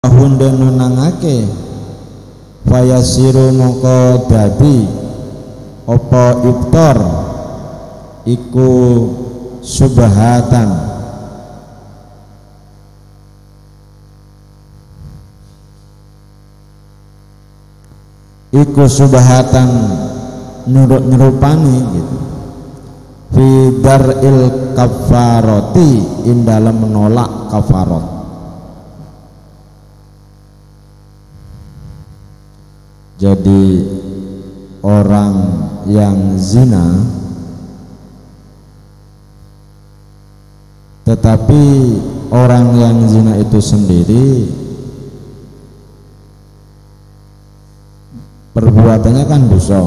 hunde nunangake fayasiru moko dadi apa iftar iku subhatan nyerupani gitu fi daril kafaroti in dalam menolak kafarot. Jadi orang yang zina tetapi orang yang zina itu sendiri perbuatannya kan dosa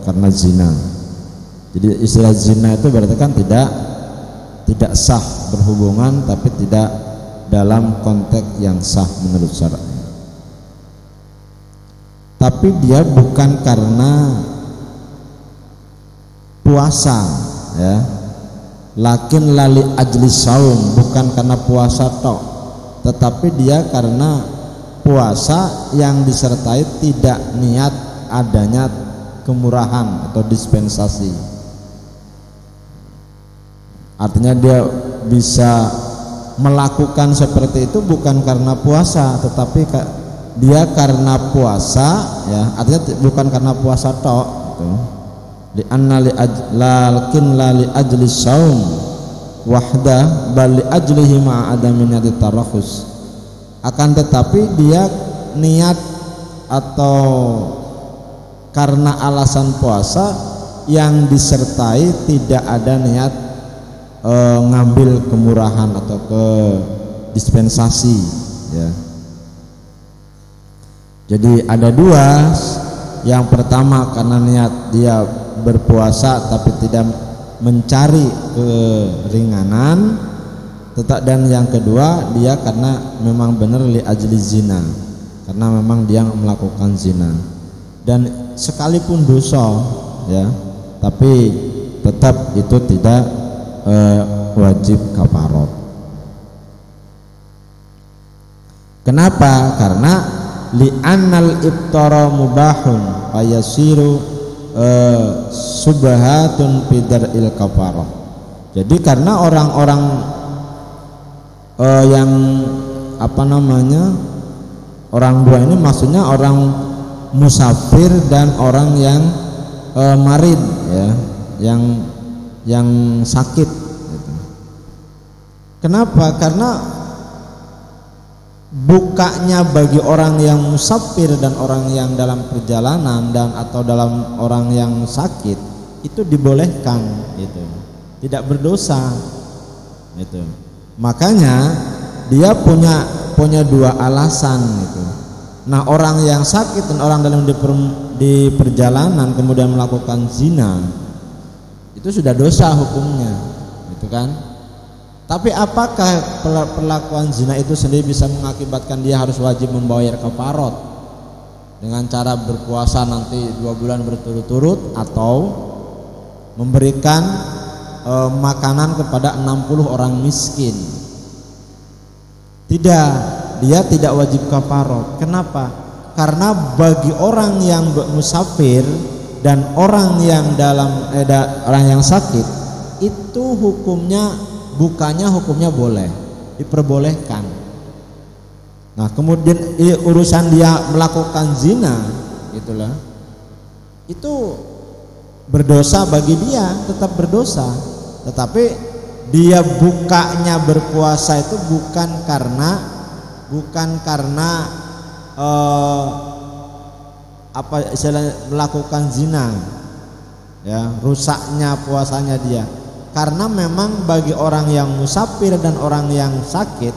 karena zina. Jadi istilah zina itu berarti kan tidak sah berhubungan, tapi tidak dalam konteks yang sah menurut syar'i. Tapi dia bukan karena puasa, ya. Lakin lali ajli saum, bukan karena puasa tok, tetapi dia karena puasa yang disertai tidak niat adanya kemurahan atau dispensasi. Artinya dia bisa melakukan seperti itu bukan karena puasa, tetapi dia karena puasa, ya. Artinya bukan karena puasa tok gitu. Li anna li lakin la li ajli saum wahda bal li ajlihi ma adami niat tarakhus. Akan tetapi dia niat atau karena alasan puasa yang disertai tidak ada niat ngambil kemurahan atau ke dispensasi, ya. Jadi ada dua. Yang pertama karena niat dia berpuasa tapi tidak mencari keringanan, dan yang kedua dia karena memang benar li ajli zina, karena memang dia melakukan zina. Dan sekalipun dosa, ya, tapi tetap itu tidak wajib kafarot. Kenapa? Karena li'annal iftara mubahun fayasiru subhatun bidaril kafarah. Jadi karena orang-orang yang orang dua ini maksudnya orang musafir dan orang yang marid, ya, yang sakit gitu. Kenapa? Karena bukanya bagi orang yang musafir dan orang yang dalam perjalanan dan atau dalam orang yang sakit itu dibolehkan gitu, tidak berdosa gitu. Makanya dia punya dua alasan gitu. Nah, orang yang sakit dan orang dalam di perjalanan kemudian melakukan zina itu sudah dosa hukumnya, gitu kan? Tapi apakah perlakuan zina itu sendiri bisa mengakibatkan dia harus wajib membayar kafarot dengan cara berpuasa nanti 2 bulan berturut-turut atau memberikan makanan kepada 60 orang miskin? Tidak, dia tidak wajib kafarot. Kenapa? Karena bagi orang yang musafir dan orang yang orang yang sakit itu hukumnya boleh, diperbolehkan. Nah, kemudian urusan dia melakukan zina itulah, itu berdosa bagi dia, tetap berdosa. Tetapi dia bukanya berpuasa itu bukan karena melakukan zina, ya, rusaknya puasanya dia, karena memang bagi orang yang musafir dan orang yang sakit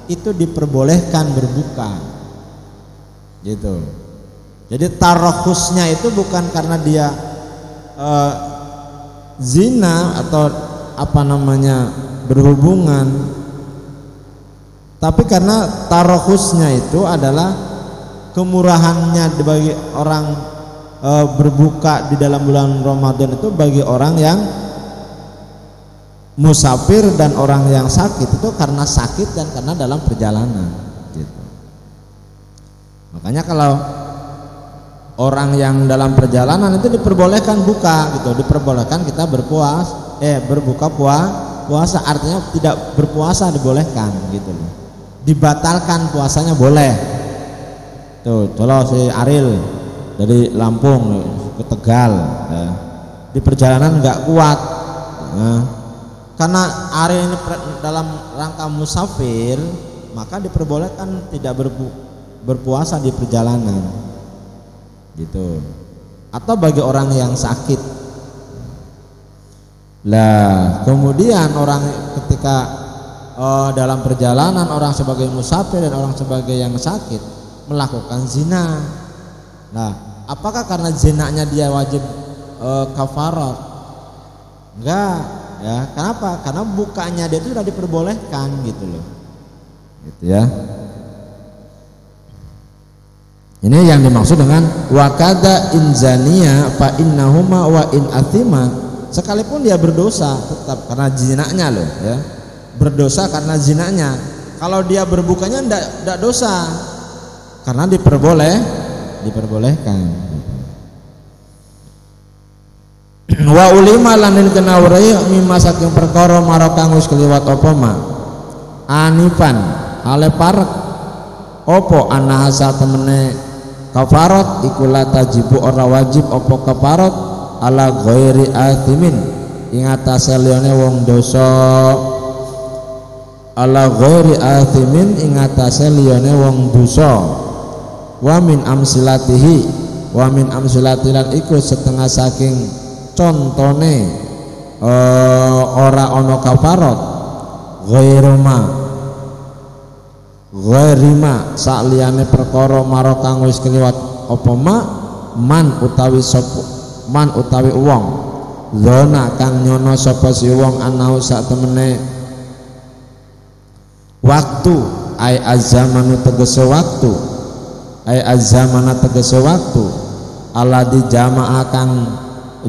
itu diperbolehkan berbuka gitu. Jadi tarokhusnya itu bukan karena dia zina atau berhubungan, tapi karena tarokhusnya itu adalah kemurahannya bagi orang berbuka di dalam bulan Ramadan itu bagi orang yang musafir dan orang yang sakit itu karena sakit dan karena dalam perjalanan gitu. Makanya kalau orang yang dalam perjalanan itu diperbolehkan buka gitu, diperbolehkan kita berbuka puasa, artinya tidak berpuasa dibolehkan gitu loh. Dibatalkan puasanya boleh. Tuh, kalau si Aril dari Lampung ke Tegal di perjalanan nggak kuat, karena Aril ini dalam rangka musafir, maka diperbolehkan tidak berpuasa di perjalanan gitu. Atau bagi orang yang sakit. Lah kemudian orang ketika dalam perjalanan, orang sebagai musafir dan orang sebagai yang sakit melakukan zina. Nah, apakah karena zinanya dia wajib kafarat? Enggak, ya. Kenapa? Karena bukanya dia itu sudah diperbolehkan gitu loh. Gitu ya. Ini yang dimaksud dengan wakada inzania fa innahuma wa in athima, sekalipun dia berdosa tetap karena zinanya loh ya. Berdosa karena zinanya. Kalau dia berbukanya enggak dosa. Karena diperbolehkan. Wa ulima lanil kenawrai mimma saking perkara marokang wis kliwat apa ma anifan ale parek opo anahasa temene kafarat iku la tajibu ora wajib opo kafarat ala ghairi athimin ing atase liyane wong dosa, ala ghairi athimin ing atase liyane wong dosa. Wa min amsilatihi wa min amsilatilan iku setengah saking contone ora ana kafarat ghairima sakliyane perkara maro kang wis kliwat apa man utawi wong zona kang nyono sapa si wong anau sak temene waktu ai azamanu tegese waktu ai azamana tegese waktu alladzi jama'a kang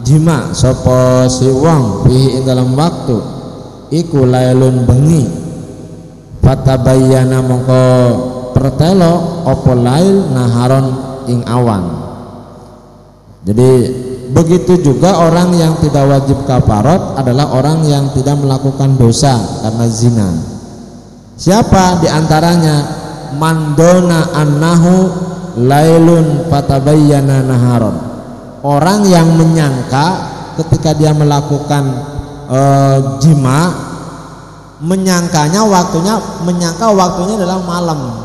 jima sapa si wong fihi ing dalam waktu iku lailun bengi fatabayyana mongko pertelo apa lail naharon ing awan. Jadi begitu juga orang yang tidak wajib kafarat adalah orang yang tidak melakukan dosa karena zina. Siapa diantaranya? Mandona annahu lailun fatabayyana naharon, orang yang menyangka ketika dia melakukan jima menyangka waktunya adalah malam,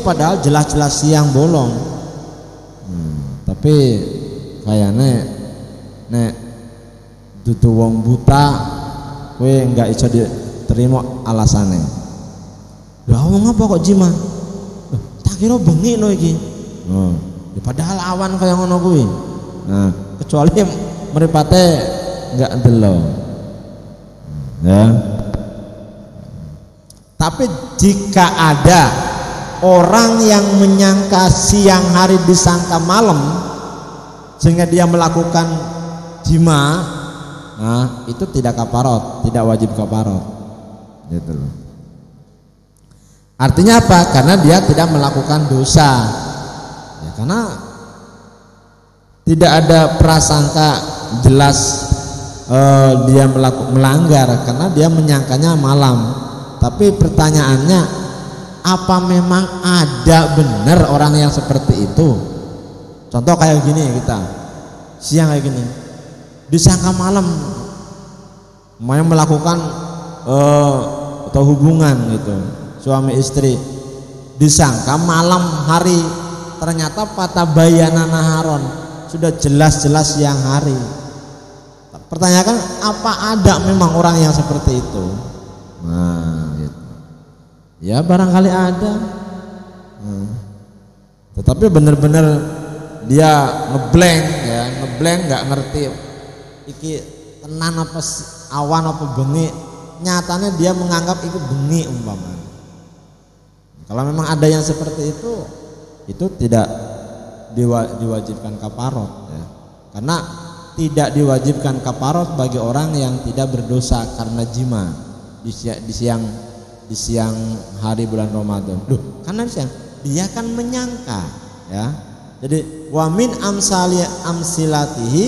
padahal jelas-jelas siang bolong. Tapi kayaknya nek dudu wong buta kowe enggak iso diterima alasane. Lah wong apa kok jima? Tak kira bengi lho iki. Padahal awan kaya ngono kuwi. Nah, kecuali mripate enggak delok. Ya. Tapi jika ada orang yang menyangka siang hari disangka malam sehingga dia melakukan jima, nah itu tidak kafarat, tidak wajib kafarat. Gitu loh. Artinya apa? Karena dia tidak melakukan dosa. Ya, karena tidak ada prasangka jelas dia melanggar karena dia menyangkanya malam. Tapi pertanyaannya, apa memang ada benar orang yang seperti itu? Contoh kayak gini kita siang kayak gini disangka malam mau melakukan atau hubungan gitu, suami istri disangka malam hari, ternyata fatabayyana naharon, sudah jelas-jelas siang hari. Pertanyakan, apa ada memang orang yang seperti itu? Nah, gitu. Ya barangkali ada. Tetapi benar-benar dia ngeblank nggak ngerti iki tenan apa awan apa bengi, nyatanya dia menganggap itu bengi umpamanya. Kalau memang ada yang seperti itu tidak diwajibkan kafarat ya. Karena tidak diwajibkan kafarat bagi orang yang tidak berdosa karena jima di siang hari bulan Ramadan. Karena siang dia kan menyangka, ya. Jadi wa min amsilatihi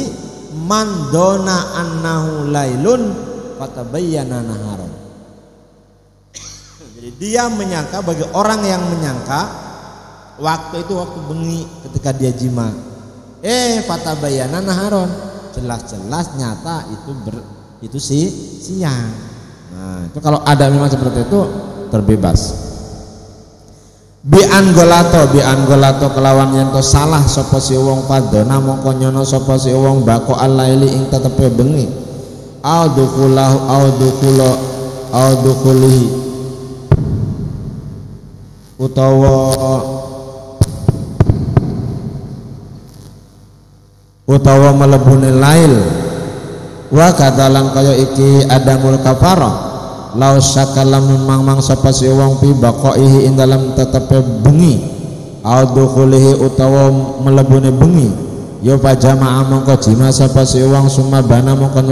man dona annahu lailun fatabayyana naharon. Jadi dia menyangka, bagi orang yang menyangka waktu itu waktu bengi ketika dia jima. Fatabayyana naharon, jelas-jelas nyata itu siang. Nah, itu kalau ada memang seperti itu terbebas. Bi anggolato kelawan yen to salah sapa si wong padona mongko nyono sapa si wong bako alaili ing tetepe bengi audukulihi utawa melebune lail wa kadalan kaya iki adamul kafarah lau sakalam mang sapa si wong pi baqaihi ing dalam tetepe bengi audukulihi utawa melebune bengi ya pajama'a mongko jima sapa si wong sumabana mongko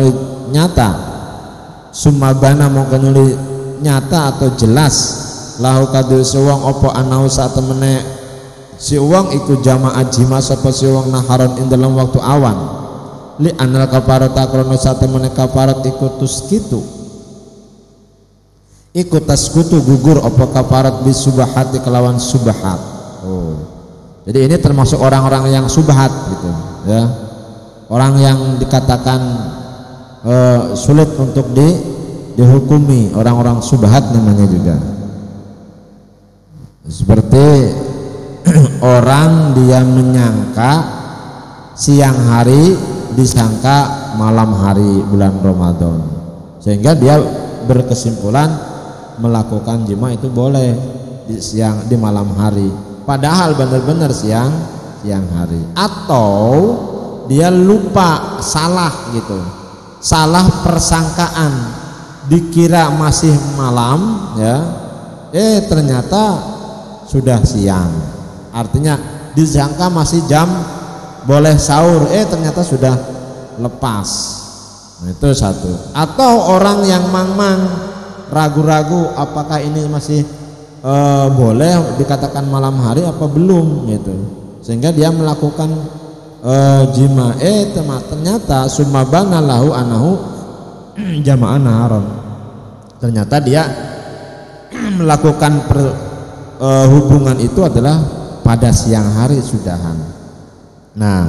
nyata atau jelas lahu kadul si wong apa anau sak temene si wong iku jamaah jima sapa si wong naharon ing dalam waktu awan li anal kafarata krono sak temene kafarat iku tuskitu iku taskutu gugur apa kafarat bis subahati kelawan subahat. Jadi ini termasuk orang-orang yang subahat gitu, ya. Orang yang dikatakan sulit untuk dihukumi, orang-orang subahat namanya juga. Seperti orang dia menyangka siang hari disangka malam hari bulan Ramadan, sehingga dia berkesimpulan melakukan jima itu boleh di malam hari, padahal benar-benar siang hari. Atau dia lupa, salah gitu, salah persangkaan, dikira masih malam, ya, ternyata sudah siang, artinya disangka masih jam boleh sahur, ternyata sudah lepas. Nah, itu satu. Atau orang yang mang-mang ragu-ragu apakah ini masih boleh dikatakan malam hari apa belum gitu, sehingga dia melakukan jima, ternyata sumabana lahu anahu jama'an naharon, ternyata dia melakukan hubungan itu adalah pada siang hari sudahan. Nah,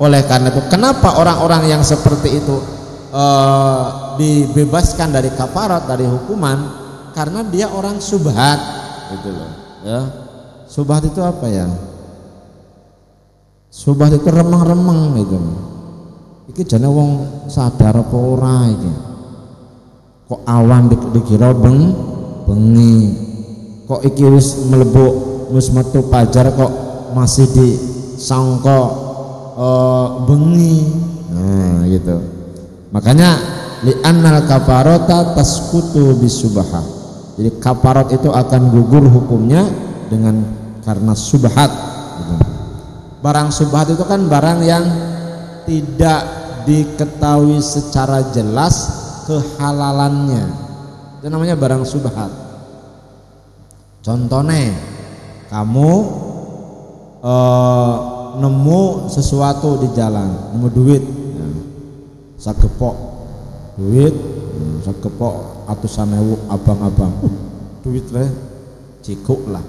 oleh karena itu kenapa orang-orang yang seperti itu dibebaskan dari kafarat, dari hukuman, karena dia orang subhat gitu loh, ya. Subhat itu apa ya? Subhat itu remeng-remeng gitu. Iki jane wong sadar apa ora iki? Kok awan dikira bengi. Kok iki wis mlebu wis metu pajar kok masih disangka bengi. Nah, gitu. Makanya li'annal kafarata taskutu bisubha. Jadi kafarat itu akan gugur hukumnya karena subhat gitu. Barang subhat itu kan barang yang tidak diketahui secara jelas kehalalannya, itu namanya barang subhat. Contohnya kamu nemu sesuatu di jalan, nemu duit, sakepok duit, sakepok atusan ewu abang-abang, duit lah, cikuk lah,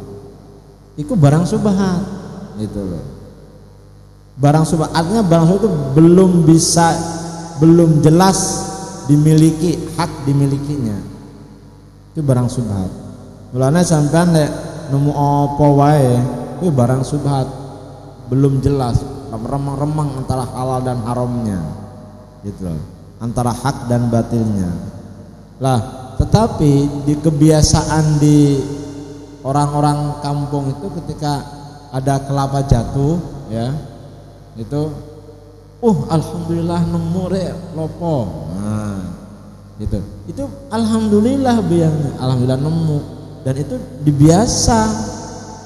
itu barang subhat, gitu loh. Barang subhat artinya barang subhat itu belum jelas dimiliki, hak dimilikinya, itu barang subhat. Mulanya sampean nek nemu apa wae, itu barang subhat, belum jelas, remang-remang antara halal dan haramnya, gitu loh, antara hak dan batilnya. Lah, tetapi di kebiasaan di orang-orang kampung itu ketika ada kelapa jatuh, ya, itu alhamdulillah nemu rek lopo. Nah, gitu. Itu alhamdulillah biangnya, alhamdulillah nemu, dan itu dibiasa,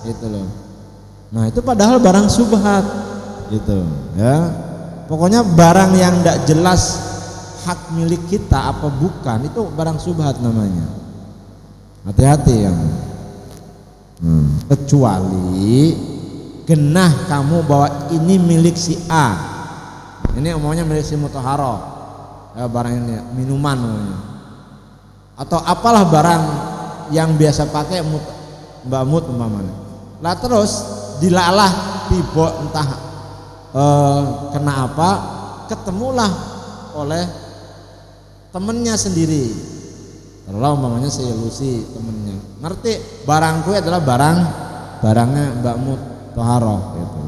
gitu loh. Nah, itu padahal barang subhat, gitu, ya. Pokoknya barang yang tidak jelas hak milik kita apa bukan, itu barang subhat namanya. Hati-hati ya. Kecuali genah kamu bahwa ini milik si A, ini umumnya milik si mutahharoh, ya, barang ini minuman umumnya, atau apalah barang yang biasa pakai Mbak Mut umpamanya. Lah terus dilalah tiba entah kena apa, ketemulah oleh temennya sendiri. Kalau umpamanya si Lucy temennya ngerti barangku adalah barangnya Mbak Mut Toharoh gitu.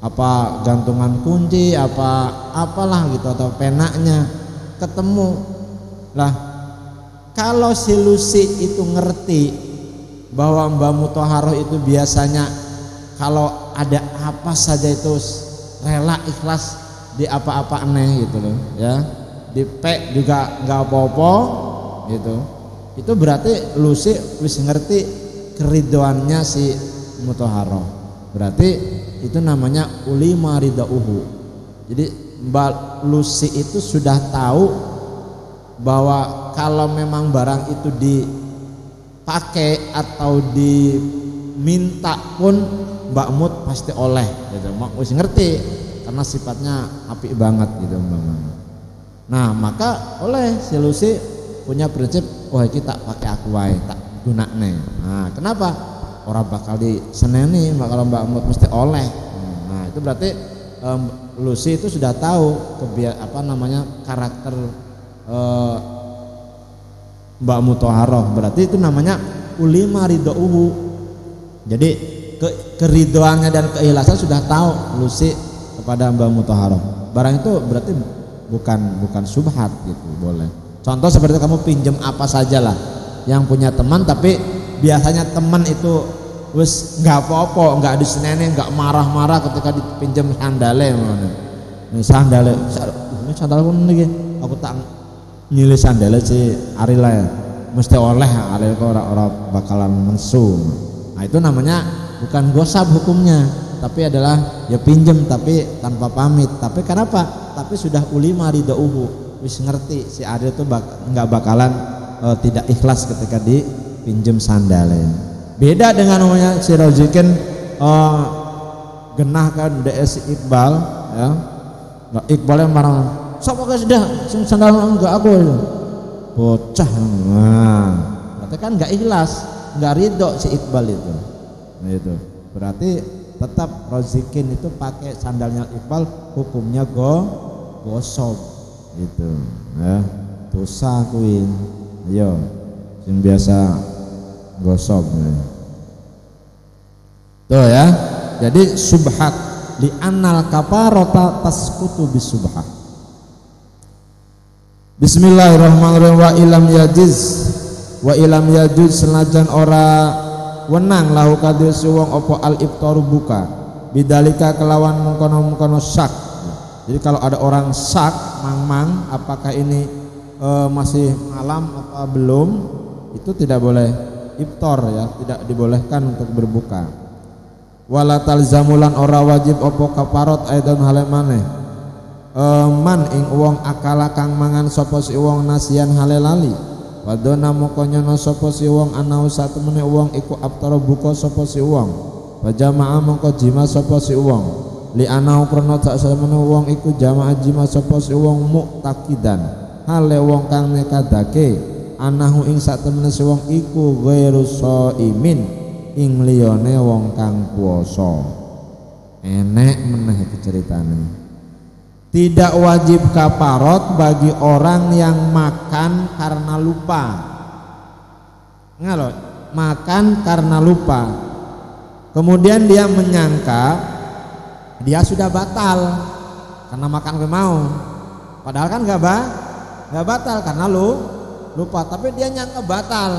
Apa gantungan kunci, apalah gitu, atau penaknya ketemu. Lah kalau si Lucy itu ngerti bahwa Mbak Mutahharoh itu biasanya kalau ada apa saja itu rela ikhlas di apa-apa aneh gitu loh ya, di pek juga nggak apa-apa gitu, itu berarti Lucy wis ngerti keridoannya si Mutahharoh, berarti itu namanya ulima ridauhu. Jadi Mbak Lucy itu sudah tahu bahwa kalau memang barang itu dipakai atau diminta pun Mbak Mut pasti oleh gitu. Wis ngerti karena sifatnya apik banget gitu umpamanya. Nah, maka oleh si Lucy punya prinsip, oh kita pakai aku wae, tak gunakne. Nah, kenapa? Orang bakal diseneni kalau Mbak Mut mesti oleh. Nah, itu berarti Lucy itu sudah tahu karakter Mbak Mutahharoh, berarti itu namanya ulima ridauhu. Jadi keridoannya dan keikhlasan sudah tahu Lucy kepada Mbak Mutahharoh. Barang itu berarti bukan subhat gitu, boleh. Contoh seperti kamu pinjam apa sajalah yang punya teman, tapi biasanya teman itu wis nggak apa-apa, nggak diseneni, nggak marah-marah ketika dipinjam sandale ngono. Sandale pun lagi aku tak nyilih sandale si Arila ya, mesti oleh Aril kok orang bakalan mensu. Nah itu namanya bukan gosab hukumnya, tapi adalah ya pinjem tapi tanpa pamit. Tapi kenapa? Tapi sudah ulima ridauhu, wis ngerti si Aril itu nggak bakalan tidak ikhlas ketika dipinjem sandale. Beda dengan namanya si Rozikin genah kan DS Iqbal ya. Nah, Iqbal yang marah, "Sapa guys dah sing sandal enggak aku." Bocah. Nah, berarti kan enggak ikhlas, enggak ridho si Iqbal itu. Nah, itu. Berarti tetap Rozikin itu pakai sandalnya Iqbal, hukumnya gosok gitu. Ya, dosa kuwi. Ayo, sing biasa gosok. Tuh ya. Jadi subhat li annal kafarata tasqutu bisubhat. Bismillahirrahmanirrahim. Wa ilam yajiz senajan ora wenang lahu kadhe wong apa al iftaru buka bidalika kelawan mengkono-mengkono syak. Jadi kalau ada orang syak mang apakah ini masih malam apa belum, itu tidak boleh iftar ya, tidak dibolehkan untuk berbuka. Wala talzamulan ora wajib opo kafarot aidan hale maneh man ing wong akala kang mangan sapa si wong nasian hale lali wadona moko nyono sapa si wong anau satemene wong iku aftara buka sapa si wong wajama'a moko jima sapa si wong li anau krana sak semene wong iku jama'a jima sapa si wong muktakidan hale wong kang nekadake anahu ing satemene si wong iku ghairu shaimin ing liyane wong kang puasa. Enek meneh iki ceritane. Tidak wajib kafarot bagi orang yang makan karena lupa. Ngalot, makan karena lupa. Kemudian dia menyangka dia sudah batal karena makan mau. Padahal kan enggak batal karena lupa, tapi dia nyangka batal.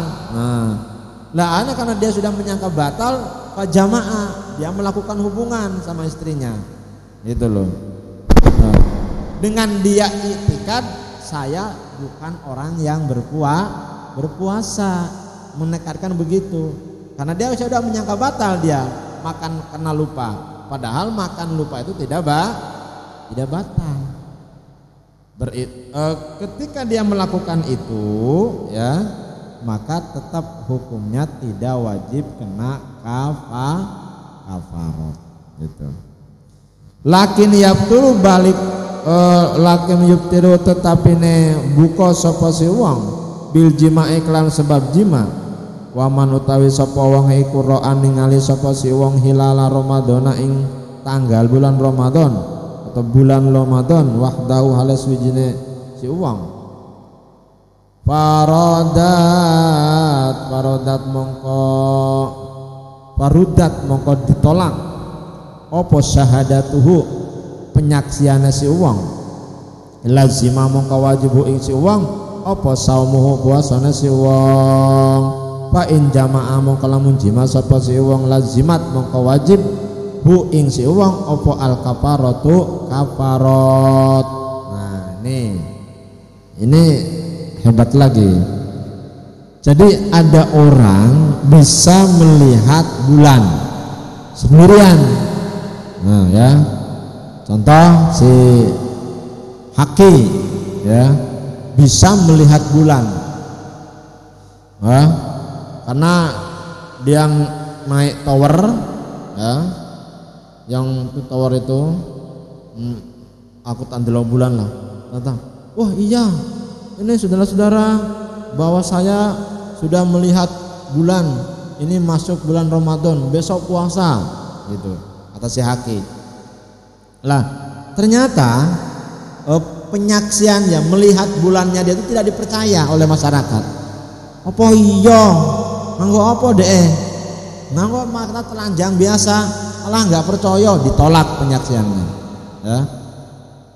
Nah, karena dia sudah menyangka batal, jamaah dia melakukan hubungan sama istrinya, gitu loh. Nah, dengan dia itikad saya bukan orang yang berpuasa, menekadkan begitu, karena dia sudah menyangka batal dia makan karena lupa, padahal makan lupa itu tidak batal. Ketika dia melakukan itu, ya. maka tetap hukumnya tidak wajib kena kafarat gitu. Lakin yabtulu balik lakin yubtiru tetapi ne buka sapa si wong bil jima'i klan sebab jima. Waman utawi sapa wong iku ro'an ningali sapa si wong hilala Ramadhana ing tanggal bulan Ramadan atau bulan Ramadan wahdahu halas wijine si wong farodat mongko ditolak apa syahadatuhu penyaksiane si wong lazima mongko wajib ing si wong apa saumuhu puasane si wong fa in jama'a mongko lamun jima sapa si wong lazimat mongko wajib hu ing si wong apa al kafaratu kafarat. Nah ini hebat lagi. Jadi ada orang bisa melihat bulan sendirian. Nah ya, contoh si Haki ya bisa melihat bulan. Karena dia naik tower ya, yang itu tower itu aku tandelo bulan lah. Kata, wah iya ini saudara-saudara bahwa saya sudah melihat bulan, ini masuk bulan Ramadan, besok puasa gitu, kata si Haki. Lah ternyata penyaksian ya melihat bulannya dia itu tidak dipercaya oleh masyarakat. Apa iya nganggo apa deh, nganggo makna telanjang biasa, alah nggak percaya, ditolak penyaksiannya ya.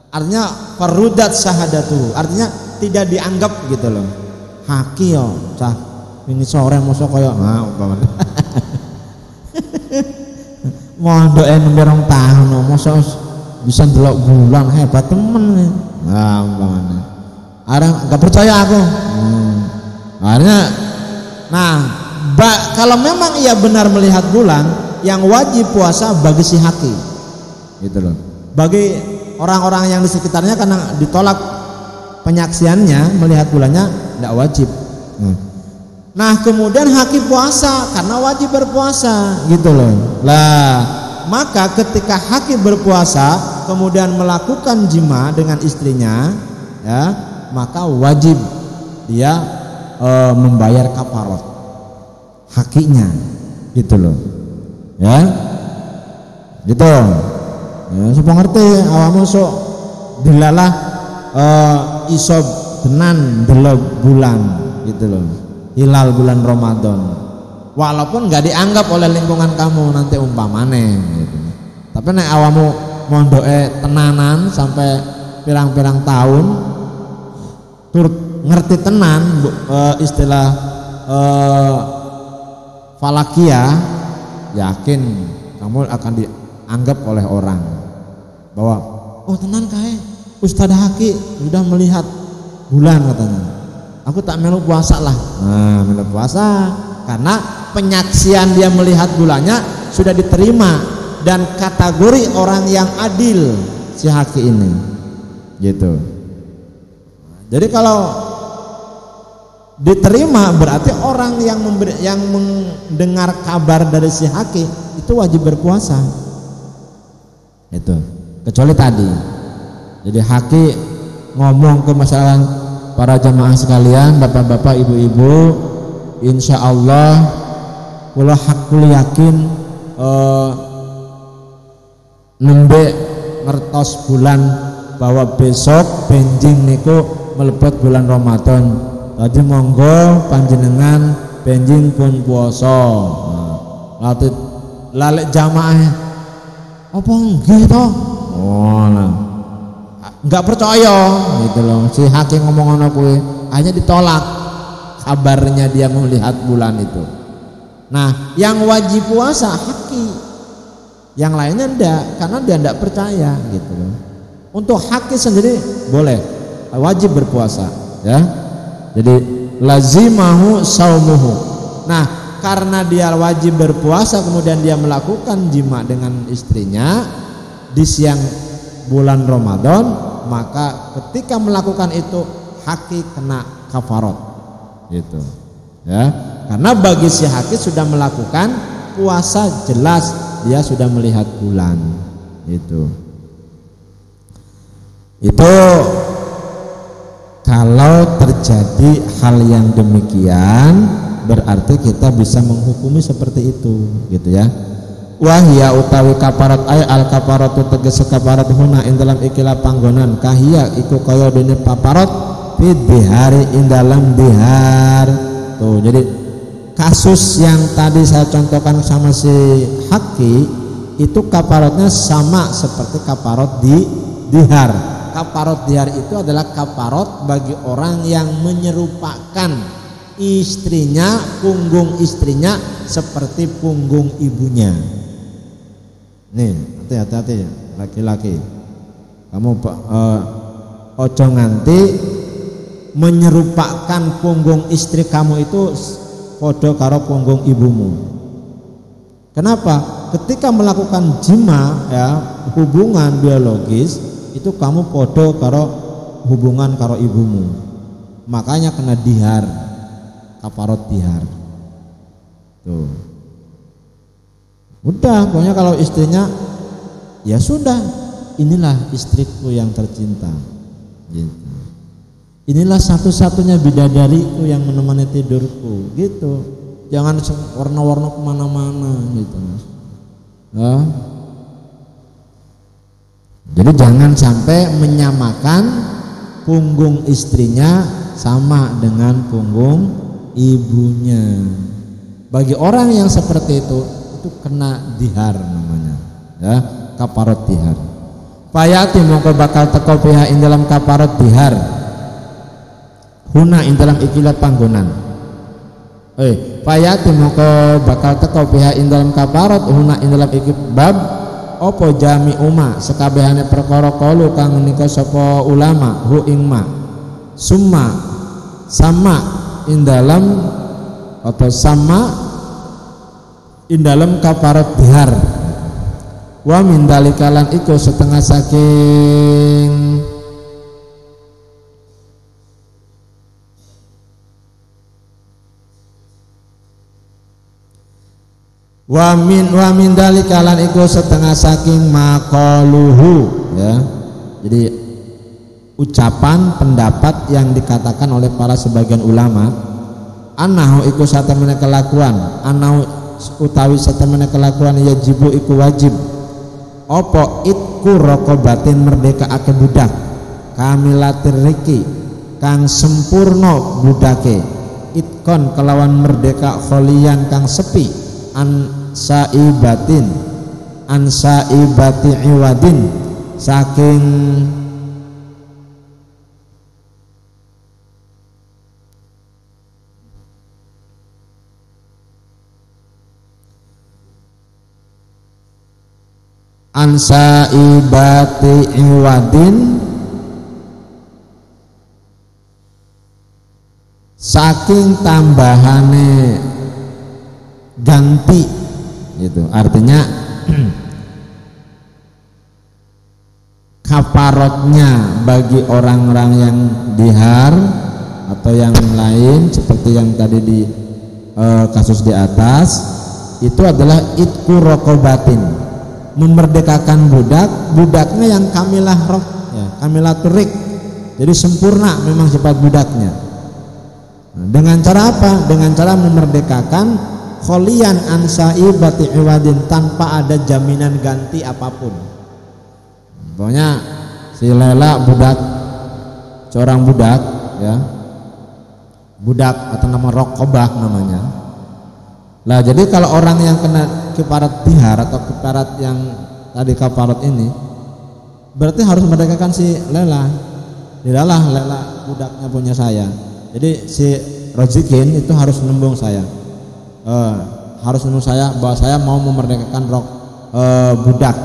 Artinya farudat syahadatu, artinya tidak dianggap gitu loh. Haki yo cah ini sore mosok kaya umpamane mondok nembe 2 tahun mosok bisa ndelok bulan, hebat temen. Umpamane arep enggak percaya aku. Akhirnya kalau memang ia benar melihat bulan, yang wajib puasa bagi si Haki gitu loh. Bagi orang-orang yang di sekitarnya karena ditolak penyaksiannya melihat bulannya tidak wajib. Nah kemudian Haki puasa karena wajib berpuasa gitu loh. Lah maka ketika Haki berpuasa kemudian melakukan jima dengan istrinya ya, maka wajib dia membayar kafarat Hakinya gitu loh ya, gitu ya. Supaya ngerti awakmu sok dilalah iso tenan delok bulan gitu loh, hilal bulan Ramadan, walaupun nggak dianggap oleh lingkungan kamu nanti umpamane gitu. Tapi nek awamu mondoke tenanan sampai pirang-pirang tahun turut ngerti tenan istilah falakia, yakin kamu akan dianggap oleh orang bahwa oh tenan kae Ustadz Haki sudah melihat bulan katanya, aku tak melu puasa lah. Nah melu puasa karena penyaksian dia melihat bulannya sudah diterima dan kategori orang yang adil si Haki ini gitu. Jadi kalau diterima berarti orang yang mendengar kabar dari si Haki itu wajib berpuasa itu, kecuali tadi. Jadi Haki ngomong ke masyarakat para jamaah sekalian, bapak-bapak, ibu-ibu, insya Allah kula hakul yakin nembe ngertos bulan bahwa besok benjing niku melebet bulan Ramadan. Tadi monggo panjenengan benjing pun puasa. Latih lalek jamaah apa nggih to? Oh nah. Enggak percaya gitu loh. Si Haki ngomong ngono kuwi, hanya ditolak kabarnya dia melihat bulan itu. Nah, yang wajib puasa Haki. Yang lainnya enggak, karena dia enggak percaya gitu loh. Untuk Haki sendiri boleh wajib berpuasa ya. Jadi lazimahu saumuhu. Nah, karena dia wajib berpuasa kemudian dia melakukan jima dengan istrinya di siang bulan Ramadan, maka ketika melakukan itu Haki kena kafarat gitu. Ya, karena bagi si hakim sudah melakukan puasa, jelas dia sudah melihat bulan. Itu kalau terjadi hal yang demikian, berarti kita bisa menghukumi seperti itu, gitu ya. Wahia utawi kaparat ay al kaparatu tegese kaparat huna ing dalam ikilah panggonan kahia iku kaya dene paparot fi dihari ing dalam dihar. Tuh, jadi kasus yang tadi saya contohkan sama si Haki itu kaparotnya sama seperti kaparot di dihar. Kaparot dihar itu adalah kaparot bagi orang yang menyerupakan istrinya, punggung istrinya seperti punggung ibunya. Nih, hati-hati laki-laki, kamu ojo nganti menyerupakan punggung istri kamu itu podo karo punggung ibumu. Kenapa? Ketika melakukan jima, ya, hubungan biologis, itu kamu podo karo hubungan karo ibumu, makanya kena dihar, kaparot dihar. Tuh, udah, pokoknya kalau istrinya, ya sudah, inilah istriku yang tercinta, gitu. Inilah satu-satunya bidadariku yang menemani tidurku, gitu. Jangan warna-warna kemana-mana, gitu, Mas. Ya. Jadi jangan sampai menyamakan punggung istrinya sama dengan punggung ibunya. Bagi orang yang seperti itu kena dihar namanya, ya, kaparot dihar. Payati mongko bakal teko pihak ing dalam kaparot dihar. Huna ing dalam ikilat panggonan. Payati mongko bakal teko pihak ing dalam kaparot huna ing dalam ikib bab opo jami uma sekabehane perkara kalu kang nika sapa ulama hu ing ma summa sama ing dalam atau sama ing dalam kaparat dihar wa min dalikalan iku setengah saking wa min dalikalan iku setengah saking maqaluhu, ya. Jadi ucapan pendapat yang dikatakan oleh para sebagian ulama, anahu iku satemene kelakuan, anahu utawi satemene kelakuan yajibu iku wajib opo itku rokobatin merdekaake budak kamilatir riki kang sempurna budake itkon kelawan merdeka kholian kang sepi an saibati iwadin saking ansaibati iwadin saking tambahane ganti, gitu. Artinya kaparotnya bagi orang-orang yang dihar atau yang lain seperti yang tadi di kasus di atas itu adalah itku rokobatin, memerdekakan budaknya yang kamilah roh, ya, kamilah turik, jadi sempurna memang sifat budaknya. Nah, dengan cara apa? Dengan cara memerdekakan kholian ansaibati iwadin tanpa ada jaminan ganti apapun. Pokoknya si Lela budak, seorang budak, ya, budak atau nama rokobah namanya. Lah jadi kalau orang yang kena kiparat dihar atau kiparat yang tadi kaparat ini, berarti harus merdekakan si Lela. Tidaklah Lela budaknya punya saya. Jadi si Rozikin itu harus nembung saya. Harus nembung saya bahwa saya mau memerdekakan budak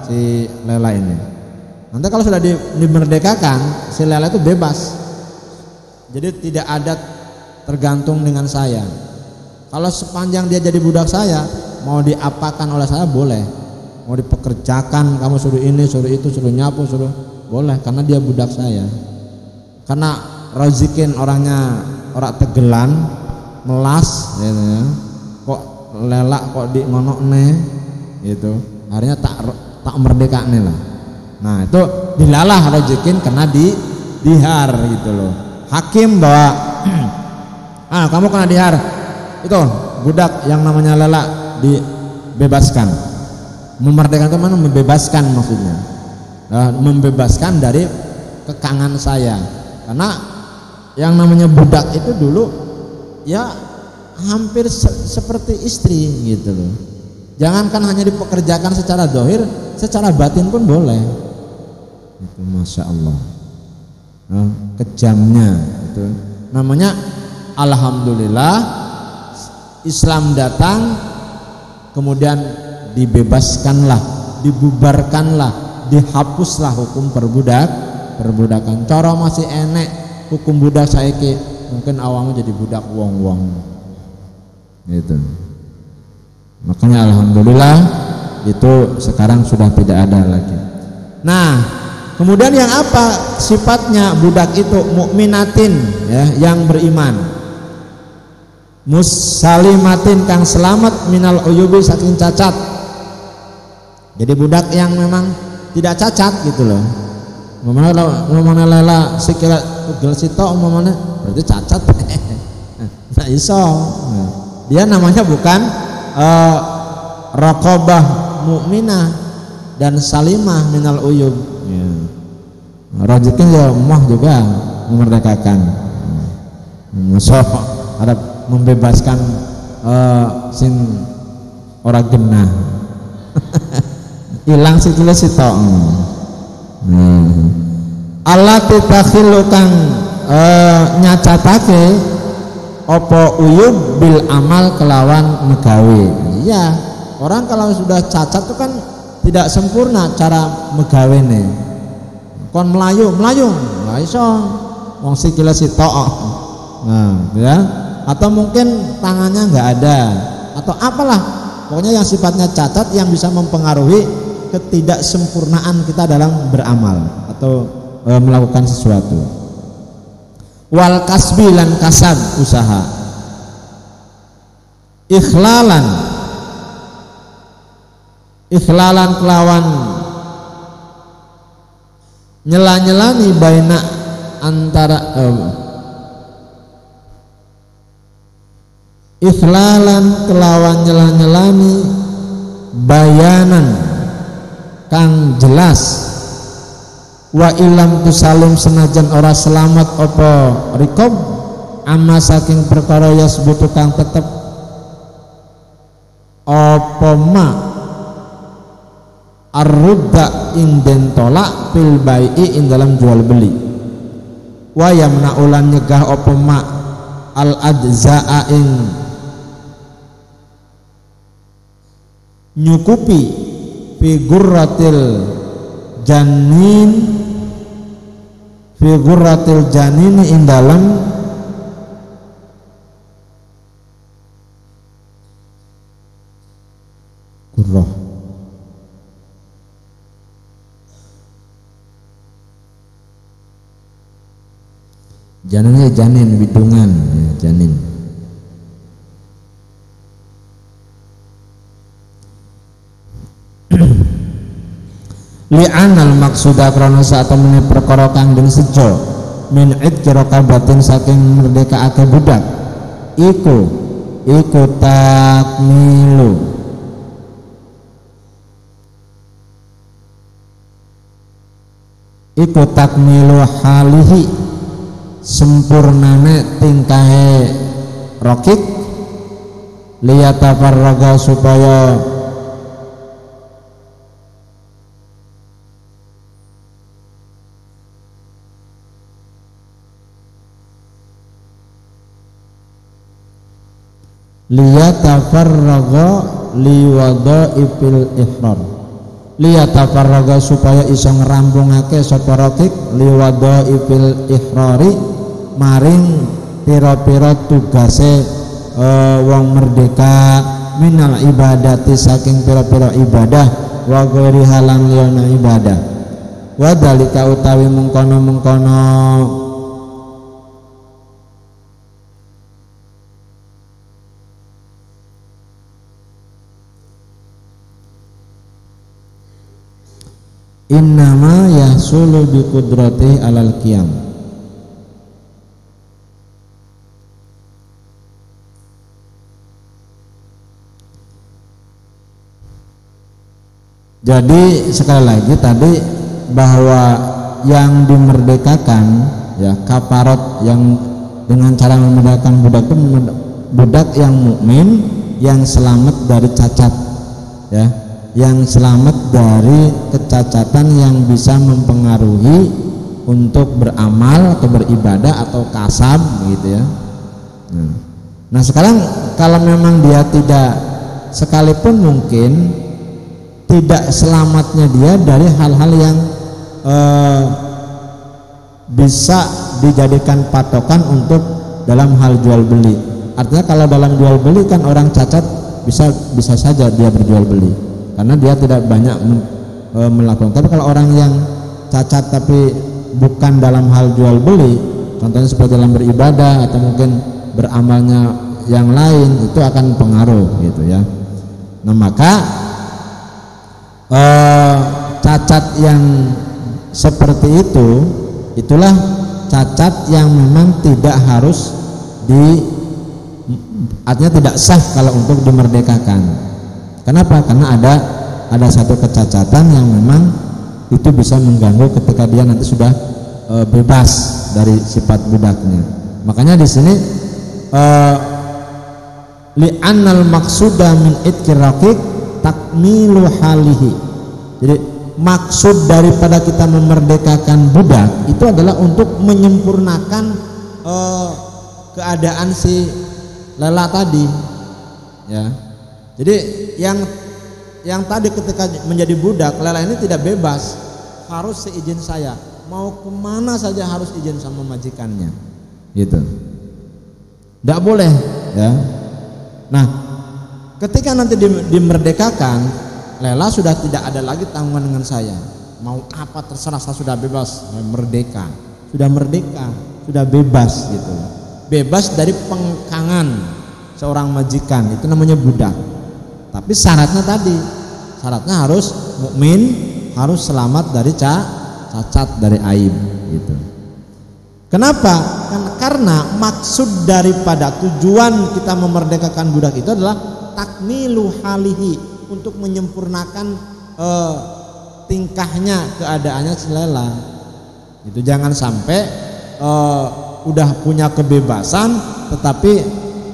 si Lela ini. Nanti kalau sudah dimerdekakan, si Lela itu bebas. Jadi tidak ada tergantung dengan saya. Kalau sepanjang dia jadi budak saya, mau diapakan oleh saya boleh, mau dipekerjakan, kamu suruh ini, suruh itu, suruh nyapu, suruh, boleh, karena dia budak saya. Karena Rozikin orangnya orang Tegelan, melas gitu ya. Kok lelak kok di ngonokne gitu. Akhirnya tak merdekane lah. Nah, itu dilalah rezekin kena dihar gitu loh. Hakim bahwa kamu kena dihar. Itu budak yang namanya lelak dibebaskan. Memerdekakan itu mana? Membebaskan maksudnya. Membebaskan dari kekangan saya. Karena yang namanya budak itu dulu ya hampir seperti istri gitu loh. Jangankan hanya dipekerjakan secara zahir, secara batin pun boleh. Itu masya Allah. Kejamnya itu namanya. Alhamdulillah Islam datang, kemudian dibebaskanlah, dibubarkanlah, dihapuslah hukum perbudakan. Cara masih enek hukum budak saiki, mungkin awalnya jadi budak wong-wong gitu. Makanya alhamdulillah itu sekarang sudah tidak ada lagi. Nah, kemudian yang apa sifatnya budak itu? Mukminatin ya, yang beriman. Musalimatin kang selamat minal uyubi saking cacat. Jadi budak yang memang tidak cacat gitu loh. Umpamanya lela sikila tugel sitok umpamanya berarti cacat. Nah, iso. Dia namanya bukan raqabah mukminah dan salimah minal uyub. Ya. Rezeki ya mah juga memerdekakan. Musuh harap membebaskan sing ora genah. Hilang sikile sitok. Allah titakhilu kang nyacatake opo uyub bil amal kelawan megawe. Iya, orang kalau sudah cacat itu kan tidak sempurna cara megawene. Kon melayu nggak iso wong sikile sitok. Nah, ya. Atau mungkin tangannya nggak ada atau apalah, pokoknya yang sifatnya cacat yang bisa mempengaruhi ketidaksempurnaan kita dalam beramal atau melakukan sesuatu. Wal kasbi lan kasab usaha. Ikhlalan kelawan nyela-nyelani baina antara ikhlalan kelawan nyela-nyelani bayanan kang jelas wa ilam tusalim senajan ora selamat apa rikob amma saking perkara yasbutu kang tetep apa ma arrudda ing den tolak fil bai'i ing dalam jual beli wa yamna ulan nyegah apa ma al ajza'a ing nyukupi fi gurratil janin ing dalam gurrah. Janinnya janin bidungan ya, janin. Li'anal maksuda krana sak temene perkara kang den sejo min idkira kabatin saking merdekaake budak iku takmilu halihi sempurnane tingkahe rokik liyatafarraga supaya liyatafarraga liwadhaifil ihram liyatafarraga supaya iso ngrampungake sapa rokik liwadhaifil ihrari maring pira-pira tugase wong merdeka minal ibadati saking pira-pira ibadah wa ghairi halan liyana ibadah wa dalika utawi mengkono innama yahsulu bi qudratihi alal qiyam. Jadi sekali lagi tadi bahwa yang dimerdekakan ya kafarat yang dengan cara memerdekakan budak itu budak yang mukmin yang selamat dari cacat ya, yang selamat dari kecacatan yang bisa mempengaruhi untuk beramal atau beribadah atau kasab gitu ya. Nah sekarang kalau memang dia tidak, sekalipun mungkin tidak selamatnya dia dari hal-hal yang bisa dijadikan patokan untuk dalam hal jual beli. Artinya kalau dalam jual beli kan orang cacat bisa saja dia berjual beli karena dia tidak banyak melakukan. Tapi kalau orang yang cacat tapi bukan dalam hal jual beli, contohnya seperti dalam beribadah atau mungkin beramalnya yang lain, itu akan pengaruh gitu ya. Nah maka cacat yang seperti itu, itulah cacat yang memang tidak harus artinya tidak sah kalau untuk dimerdekakan. Kenapa? Karena ada satu kecacatan yang memang itu bisa mengganggu ketika dia nanti sudah bebas dari sifat budaknya. Makanya di sini li'annal maqsuda min itqir raqiq takmilu halihi. Jadi maksud daripada kita memerdekakan budak itu adalah untuk menyempurnakan keadaan si lela tadi ya. Jadi yang tadi ketika menjadi budak, lela ini tidak bebas, harus seizin saya, mau kemana saja harus izin sama majikannya gitu, tidak boleh ya. Nah ketika nanti dimerdekakan, lela sudah tidak ada lagi tanggungan dengan saya, mau apa terserah, saya sudah bebas, merdeka, sudah merdeka, sudah bebas gitu, bebas dari pengkangan seorang majikan, itu namanya budak. Tapi syaratnya tadi, syaratnya harus mukmin, harus selamat dari cacat, dari aib gitu. Kenapa? Karena maksud daripada tujuan kita memerdekakan budak itu adalah takmilu halihi, untuk menyempurnakan tingkahnya, keadaannya selela. Itu jangan sampai udah punya kebebasan tetapi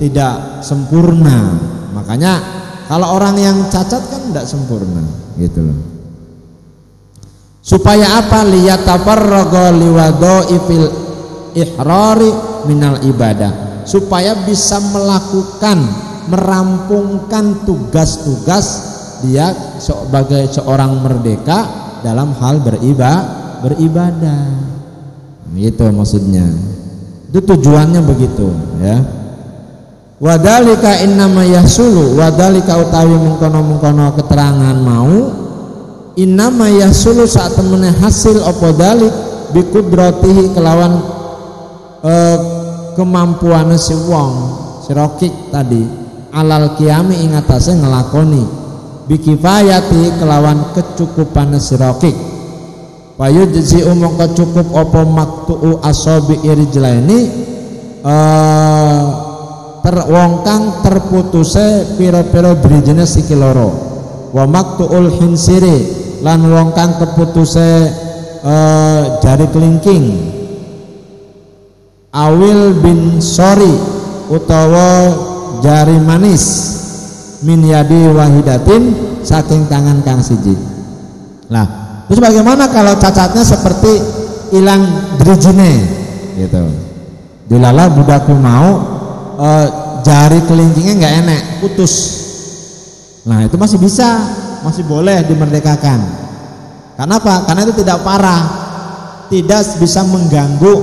tidak sempurna. Makanya kalau orang yang cacat kan tidak sempurna gitu loh. Supaya apa? Liyatafarraga liwadha'i fil ihrari minal ibadah, supaya bisa merampungkan tugas-tugas dia sebagai seorang merdeka dalam hal beribadah. Gitu maksudnya. Itu tujuannya begitu ya. Wadalika innama yahsulu, wadalika utawi mengkono keterangan mau innama yahsulu saat temene hasil apa dalik bi qudratihi kelawan kemampuan si wong si rokik tadi alal qiyami ing atase ngelakoni bi kifayati kelawan kecukupan si rokik payujzi mongko cukup apa maktu'u asabi irjlaini wong kang terputuse pira-pira brijine sikil loro wa maktuul hinsiri lan wong kang keputuse jari kelingking awil bin sori utawa jari manis min yadi wahidatin saking tangan kang siji. Lah terus bagaimana kalau cacatnya seperti hilang drijine gitu, dilala budakku mau jari kelingkingnya nggak enak, putus. Nah itu masih bisa, masih boleh dimerdekakan. Karena apa? Karena itu tidak parah, tidak bisa mengganggu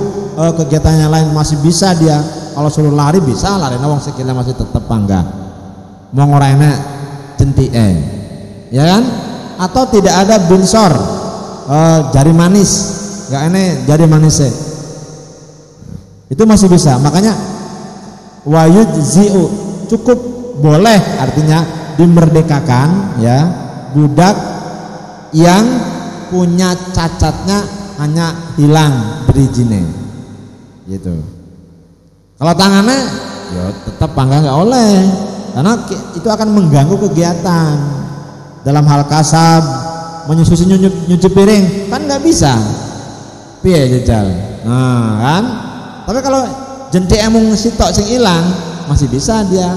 kegiatannya lain, masih bisa dia kalau suruh lari bisa lari, nawang sikilnya masih tetap pangga, mau ngorainya centi ya kan? Atau tidak ada binsor jari manis, nggak enak jari manisnya, itu masih bisa. Makanya wayujzi'u cukup boleh, artinya dimerdekakan ya budak yang punya cacatnya hanya hilang berijine gitu. Kalau tangannya ya tetap panggang nggak oleh, karena itu akan mengganggu kegiatan dalam hal kasab, menyususi nyuci piring kan nggak bisa, piye jajal. Nah kan, tapi kalau jentik emung sitok sing hilang masih bisa dia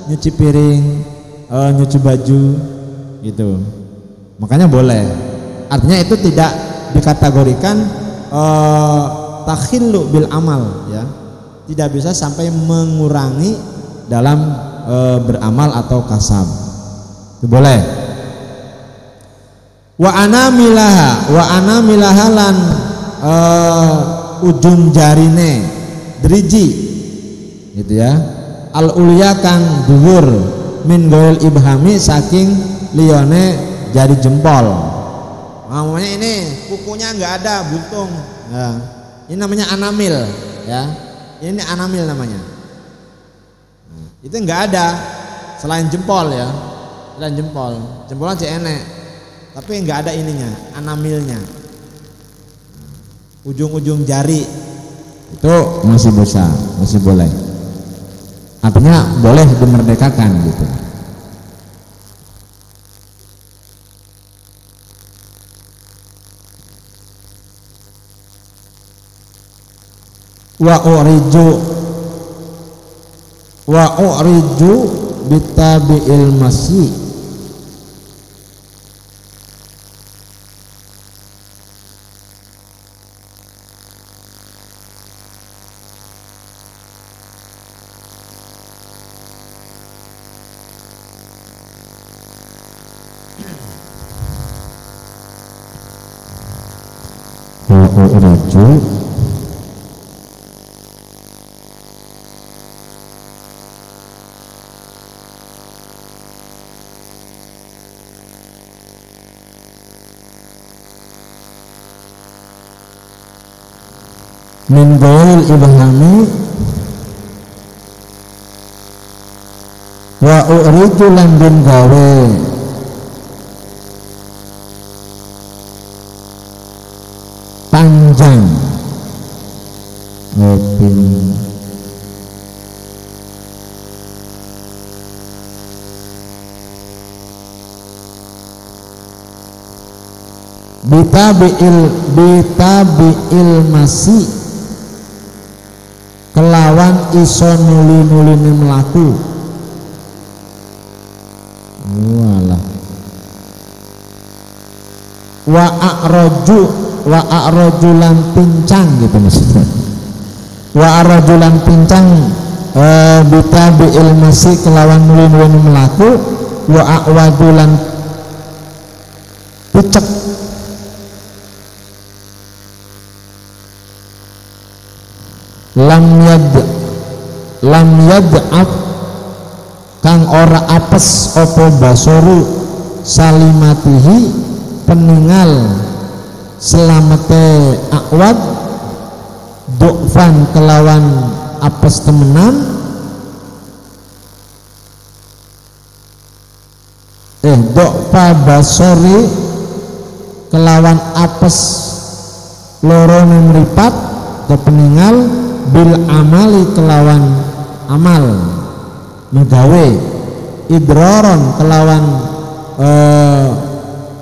nyuci piring, nyuci baju gitu, makanya boleh. Artinya itu tidak dikategorikan takhillu bil amal ya, tidak bisa sampai mengurangi dalam beramal atau kasab, itu boleh. Wa ana milahalan ujung jarine driji gitu ya, al ulya kang dhuwur min ghairil ibhami saking liyane jari jempol. Namanya ini kukunya nggak ada, buntung ya. Ini namanya anamil ya, ini anamil namanya. Itu nggak ada selain jempol ya, selain jempolnya cek enek, tapi nggak ada ininya, anamilnya, ujung-ujung jari itu masih bisa, masih boleh. Artinya boleh dimerdekakan gitu. Wa uriju bitabi'il masyi min ghairil ibhami wa uridu lan den gawe panjang ngopin bitabi'il masih kelawan iso nuli-nuline melaku. Walah. Wa a'raju lan pincang gitu maksudnya. Wa a'raju lan pincang bitabi'il masih kelawan nuli-nuline melaku. Wa a'wadu lan pucek lam yad'af kang ora apes opo basoru salimatihi peninggal selamete akwad du'fan kelawan apes temenan du'fa basori kelawan apes lorone mripat atau peninggal bil amali kelawan amal megawe idroron kelawan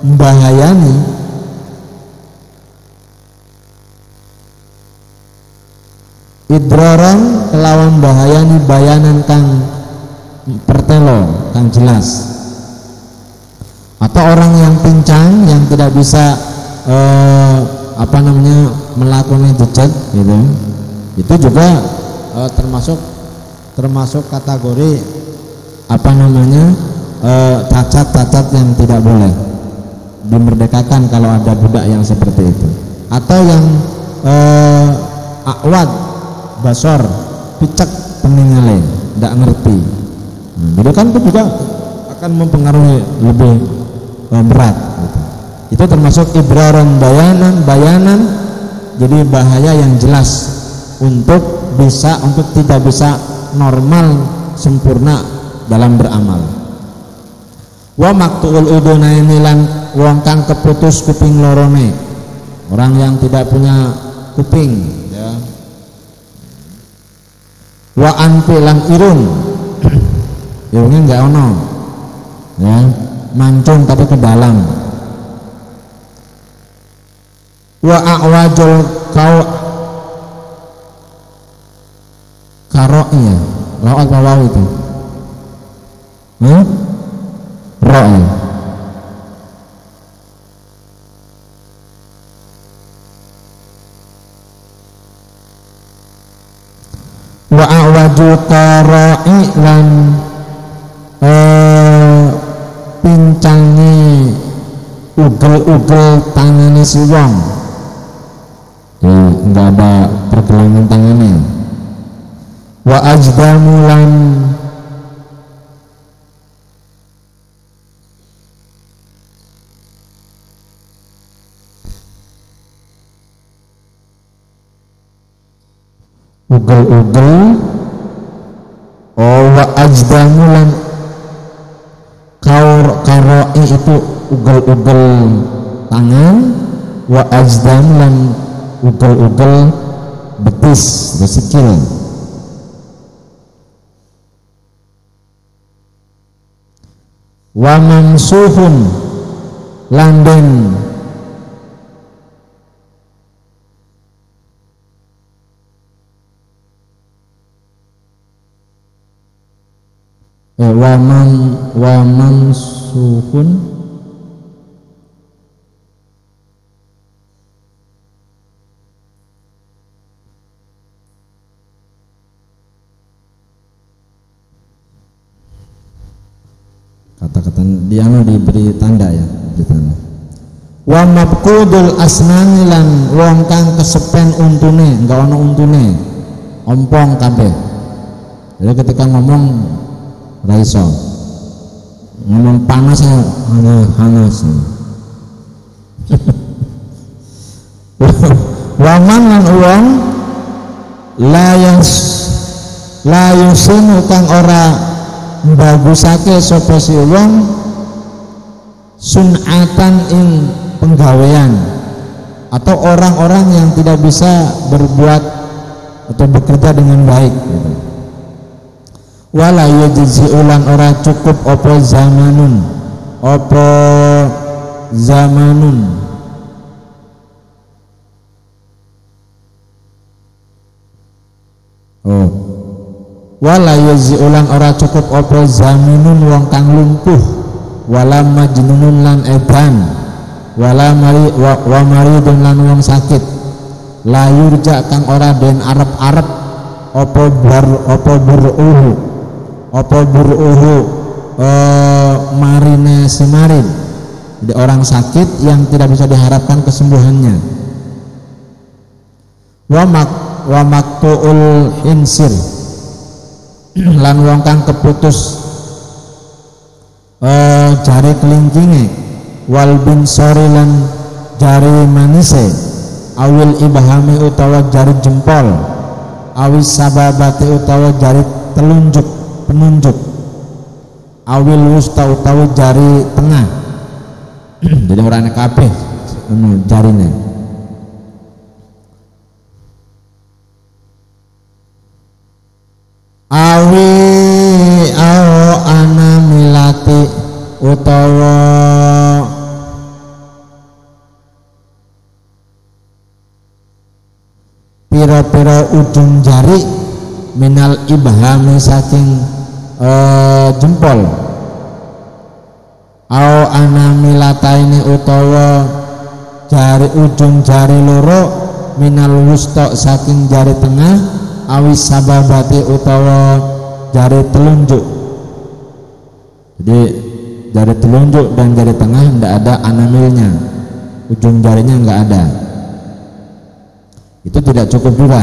mbahayani idroron kelawan bahayani bayanan kang pertelo kang jelas, atau orang yang pincang yang tidak bisa melakukan jejak gitu, itu juga termasuk kategori cacat-cacat yang tidak boleh dimerdekakan kalau ada budak yang seperti itu, atau yang akwad basor picek peninggalan tidak ngerti, jadi kan itu juga akan mempengaruhi lebih berat gitu. Itu termasuk ibraran bayanan jadi bahaya yang jelas untuk tidak bisa normal sempurna dalam beramal. Wa maqtuul udunaini lan wong kang keputus kuping lorone, orang yang tidak punya kuping ya. Wa anfi lan irung, irungnya enggak ono ya, mancung tapi ke dalam. Wa a'wajul karoknya lawan waw itu ro ya. Wa a'waju qaroi lan pincangi ugel-ugel tangane si wong, enggak ada pergelangan tangannya. Wa ajdamu lan ugel-ugel. Wa ajdamu lan karoi itu ugel-ugel tangan. Wa ajdam lan ugel-ugel betis atau sikil. Wa mamsuhun landen wa mamsuhun kata-kata dia diberi tanda ya, diberi tanda. Wa mabqudul asnani lan wong kang kesepen untune, enggak ono untune, ompong kabeh. Jadi ketika ngomong ra iso ngomong panas ya panas. Wa man lan wong la yusinu kang ora bagusake sapa si wong sunatan ing penggawean, atau orang-orang yang tidak bisa berbuat atau bekerja dengan baik gitu. Wala yujzi ulan ora cukup opo zamanun wala yujzi ulan ora cukup opo zaminun wong kang lumpuh, wala majnunun lan edan, wala maridun lan wong sakit, la yurja kang ora den arep-arep opo buruhu marine semarin. Jadi orang sakit yang tidak bisa diharapkan kesembuhannya. Wa maktuul insir lan wong kang keputus jari kelingkinge, wal binsori lan jari manise, awil ibhami utawa jari jempol, awis sababati utawa jari penunjuk, awil wusta utawa jari tengah. Jadi orangnya kabeh jarinya. Ana milati utawa pira-pira ujung jari minal ibhami saking jempol, au ana milataini utawa jari ujung jari loro minal wusta saking jari tengah, awis sababati utawa jari telunjuk. Jadi jari telunjuk dan jari tengah tidak ada anamilnya, ujung jarinya enggak ada, itu tidak cukup juga.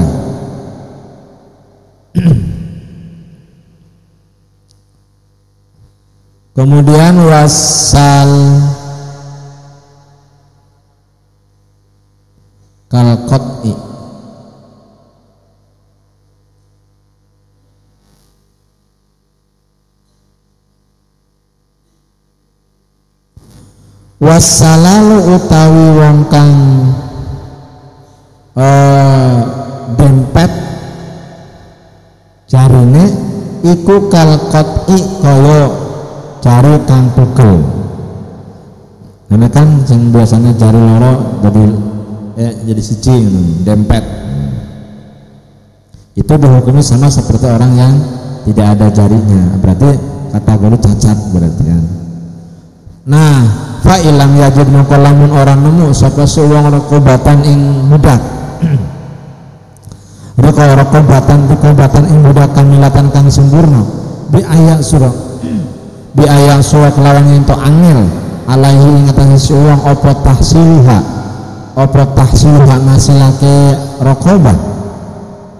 Kemudian wasal kalqot'i, Wassalalu utawi wong kang dempet jarine iku kalqati kaya jari kang tugel. Karena kan yang biasanya jari loro jadi siji dempet. Itu dihukumi sama seperti orang yang tidak ada jarinya, berarti kategori cacat berarti kan. Nah, fa ilam yajid mongko lamun orang nemu sapa suwung rokobatan ing budak. Rokobatan ing budak kamilatan kang sempurna bi ayak surah kelawan ento angel alaihi ing atase suwung apa tahsilha ngasilake rokobah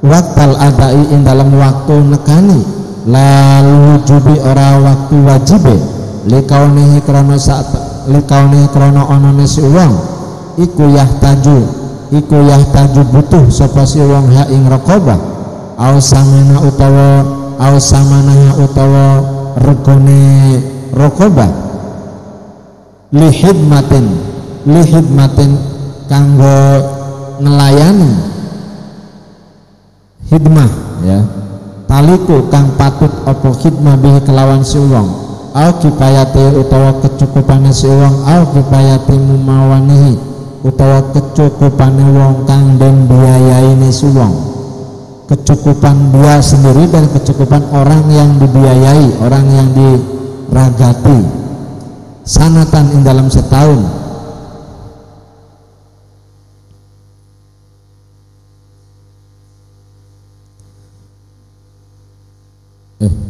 waktal adai ing dalam waktu nekani lalu jubi ora waktu wajibe likaunihi krono onone si uang iku yahtaju butuh sapa si uang ha ing raqabah au samana utawa regone raqabah lihidmatin kanggo nelayani hidmah ya taliku kang patut apa khidmah bihi kelawan si wong au kifayati utawa kecukupane si wong au kifayati mumawanihi utawa kecukupane wong kang den biayaine si wong, kecukupan dia sendiri dan kecukupan orang yang dibiayai, orang yang diragati. Sanatan ing dalam setahun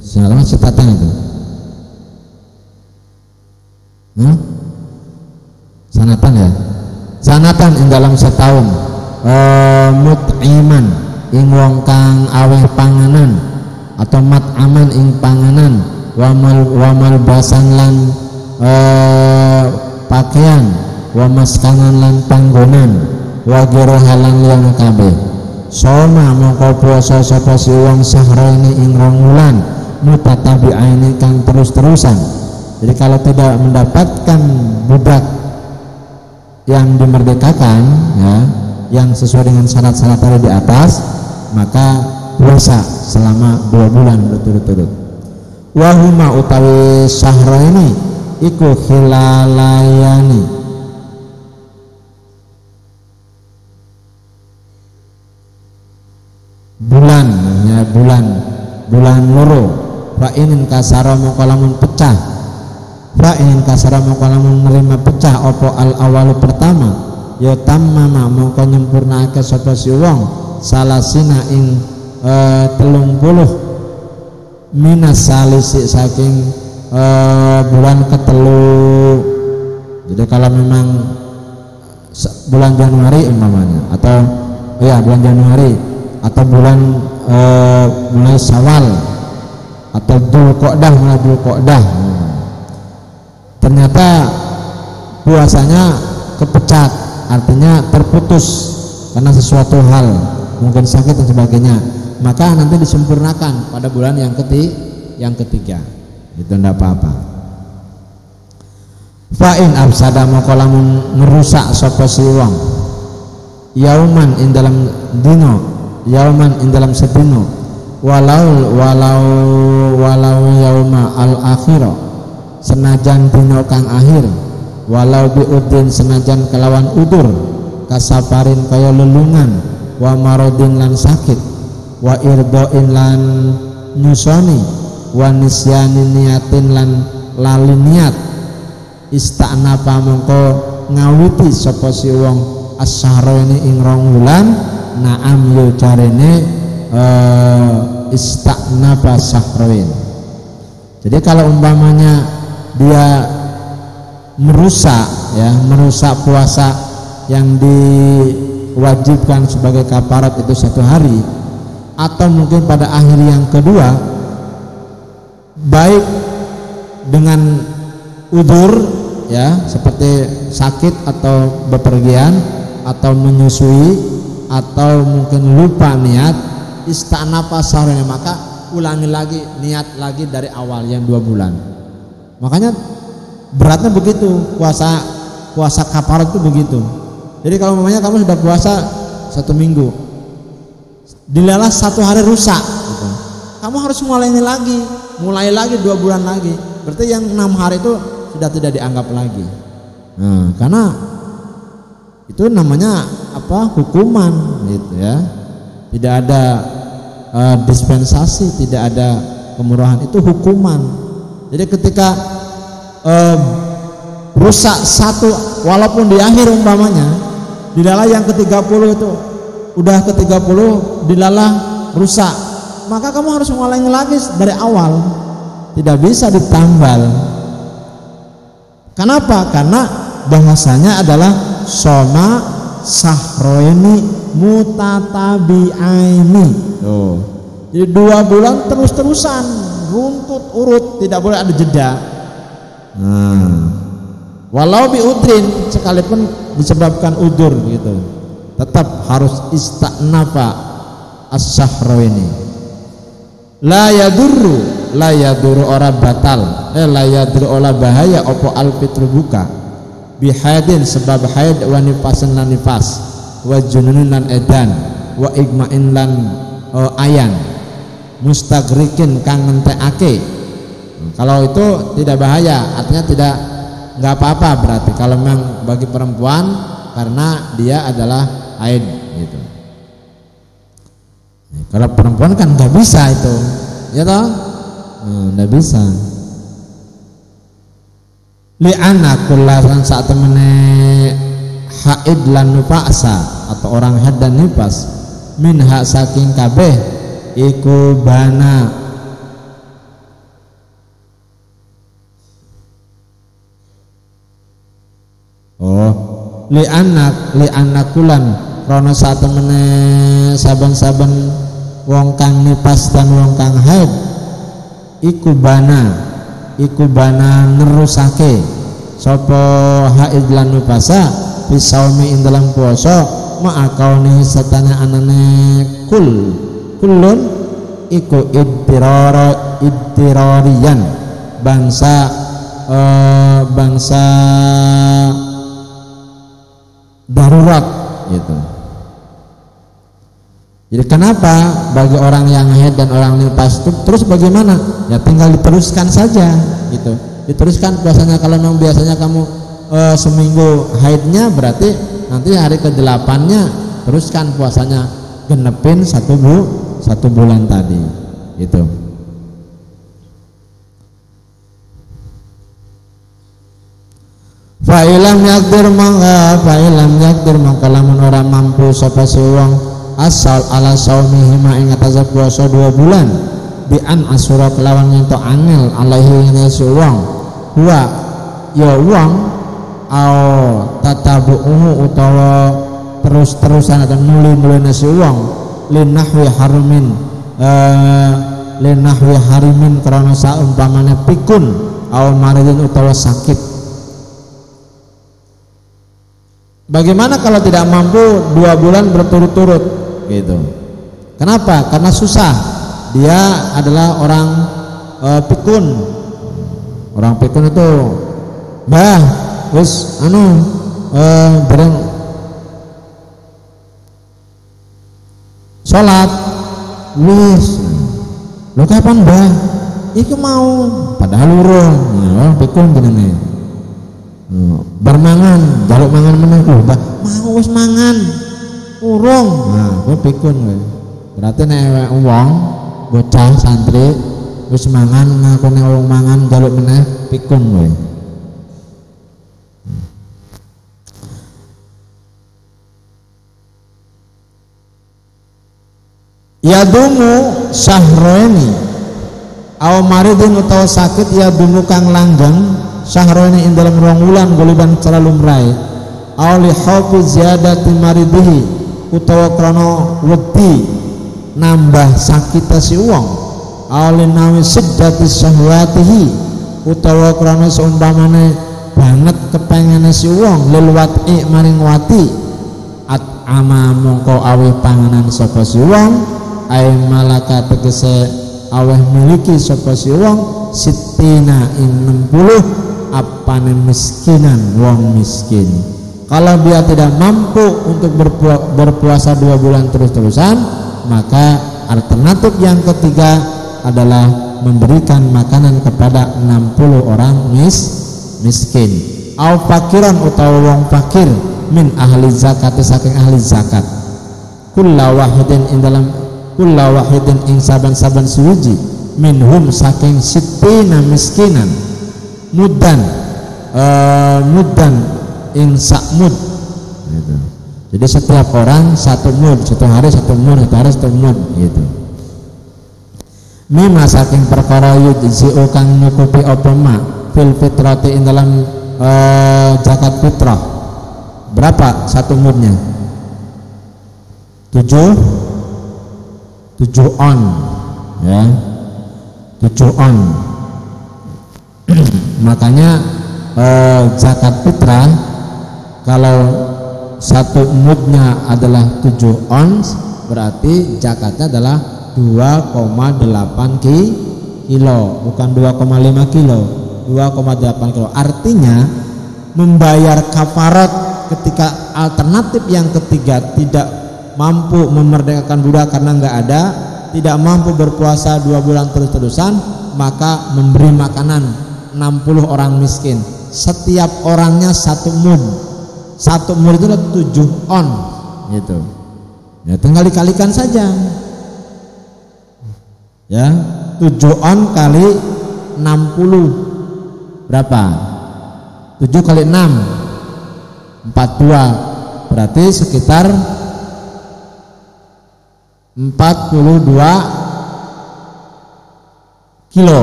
siapa setatan itu? Sanatan ya. Sanatan ing dalam setahun. Mut'iman ing wong kang aweh panganan atau mat'aman ing panganan wamal basan lan pakaian wa maskanan lan panggonan wa halan liyan kabeh. Soma mongko puasa sapa si wong sahraini ing rong wulan mutatabi'aini kang terus-terusan. Jadi kalau tidak mendapatkan budak yang dimerdekakan ya, yang sesuai dengan syarat-syarat tadi di atas, maka puasa selama 2 bulan berturut-turut. Wa huma utawi sahraini iku khilalayani bulan ya, bulan loro. Fa inin kasara mongko lamun pecah, fa inin kasara mongko lamun nerima pecah apa al awalu pertama ya tammama mongko nyempurnake sapa si wong salasina ing 30 minas salisi saking bulan ketelu. Jadi kalau memang bulan Januari umpamanya atau ya bulan Januari atau bulan mulai Syawal atau mulai Dzulqa'dah ternyata puasanya kepecat, artinya terputus karena sesuatu hal, mungkin sakit dan sebagainya, maka nanti disempurnakan pada bulan yang ketiga. Itu tidak apa-apa. Fa'in absada maka lamun merusak sapa si wong yauman ing dalam dino, yauman ing dalam sedino, walau yauma al akhirah senajan dino kang akhir, walau biudin senajan kelawan udur, kasafarin kaya lelungan, wa marodin lan sakit, wa irdoin lan nyusoni, wa nisyanin niatin lan lali niat, ista'napa mongko ngawiti sapa si wong asyarene ing rong wulan, naam yo jarene ista'napa syahrain. Jadi kalau umpamanya dia merusak puasa yang diwajibkan sebagai kafarat itu 1 hari, atau mungkin pada akhir yang kedua, baik dengan udzur ya seperti sakit atau bepergian atau menyusui atau mungkin lupa niat, ista'nafa syahrain, maka ulangi lagi, niat lagi dari awal yang 2 bulan. Makanya beratnya begitu, puasa puasa kafarat itu begitu. Jadi kalau umpamanya kamu sudah puasa 1 minggu, dilalah 1 hari rusak gitu. Kamu harus mulai lagi 2 bulan lagi. Berarti yang 6 hari itu sudah tidak dianggap lagi. Nah, karena itu namanya apa? Hukuman gitu ya. Tidak ada dispensasi, tidak ada kemurahan, itu hukuman. Jadi ketika rusak 1 walaupun di akhir umpamanya, dilalah yang ke-30 itu udah ke-30 dilalah rusak, maka kamu harus mulai lagi dari awal, tidak bisa ditambal. Kenapa? Karena bahasanya adalah soma sahroini mutatabi'aini. Tuh. Jadi 2 bulan terus-terusan, runtut urut, tidak boleh ada jeda. Walau biudrin, sekalipun disebabkan udur gitu, tetap harus istanafa as-sahroini. La yadurru ora batal, la yadurru ora bahaya opo al-fitru buka bihadin sebab haid wa nifasan lan nifas wa jununin lan edan wa igma'in lan ayan mustagrikin kang ngentekake. Kalau itu tidak bahaya, artinya nggak apa-apa berarti kalau memang bagi perempuan karena dia adalah haid gitu. Kalau perempuan kan nggak bisa itu, ya toh, nggak bisa. Li'anna kullasan saat temene haid lan nufasa atau orang haid dan nifas minha saking kabeh iku bana li'anna kulan krana saat temene saben-saben wong kang nifas dan wong kang haid iku bana nerusake sapa haid lan nifasa bisaumi ing dalam puasa ma'akauni satana anane kulun iku iddirariyan bangsa darurat gitu. Jadi kenapa bagi orang yang haid dan orang nifas itu terus bagaimana? Ya tinggal diteruskan saja gitu. Diteruskan puasanya. Kalau memang biasanya kamu seminggu haidnya, berarti nanti hari ke-8-nya teruskan puasanya, genepin 1 bulan tadi gitu. Fa'ilam yakdir mangka lamun ora mampu sapa wong asal ala saumihi ma ing atase puasa 2 bulan bi an asura kelawan ento angel alaihi ngene wong huwa ya wong au tatabuhu utawa terus-terusan atau nuli-nuline wong linahwi harimin karena saumpamane pikun au maridin utawa sakit. Bagaimana kalau tidak mampu 2 bulan berturut-turut gitu? Kenapa? Karena susah. Dia adalah orang pikun. Orang pikun itu bah wis bareng sholat wis lo kapan bah iki mau padahal urung orang pikun jenenge bermangan jaluk mangan meneh bah mau wis mangan urung. Nah kowe pikun kowe berarti nek wong bocah santri wis mangan ngakone wong mangan jaluk meneh pikun kowe. Yadumu sahroeni aw maridin utawa sakit yadumu kang langgeng sahroeni ing dalam 2 wulan goliban secara lumrahe aw li hafiz ziyadati maridihi utawa krana wedi nambah sakit si wong aw li nawi siddati syahwatihi utawa krana seumpamane banget kepengene si wong lil wat'i maring wati at ama mongko awih panganan sapa si wong ay malaka tegese aweh miliki sapa si wong sitina ing 60 apane miskinan wong miskin. Kalau dia tidak mampu untuk berpuasa 2 bulan terus-terusan, maka alternatif yang ketiga adalah memberikan makanan kepada 60 orang miskin. Au fakiran utawa wong fakir min ahli zakat saking ahli zakat. Kulla wahidin ing saban-saban suwiji minhum saking sittina miskinan muddan ing sakmud gitu. Jadi setiap orang 1 mud, 1 hari 1 mud, 1 hari 1 mud gitu. Mima saking perkara yujzi'u kang nyukupi apa ma fil fitrati ing dalam zakat fitrah. Berapa 1 mudnya? 7 on ya, 7 on. Makanya zakat fitrah kalau 1 mudnya adalah 7 ons, berarti zakatnya adalah 2,8 kilo, bukan 2,5 kilo, 2,8 kilo. Artinya membayar kafarat ketika alternatif yang ketiga tidak mampu memerdekakan budak karena nggak ada, tidak mampu berpuasa 2 bulan terus-terusan, maka memberi makanan 60 orang miskin. Setiap orangnya 1 mud. 1 mud itu 7 on gitu. Ya tinggal dikalikan saja. Ya, 7 on kali 60 berapa? 7 kali 6 42, berarti sekitar 42 kilo.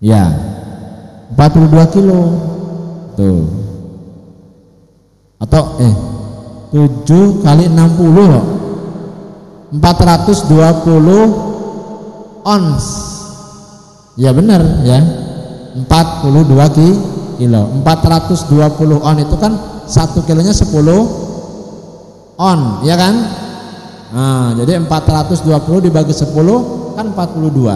Ya, 42 kilo tuh. Atau 7 kali 60 loh, 420 ons. Ya benar ya, 42 kilo. 420 on itu kan 1 kilonya 10 on, ya kan? Nah, jadi 420 dibagi 10 kan 42.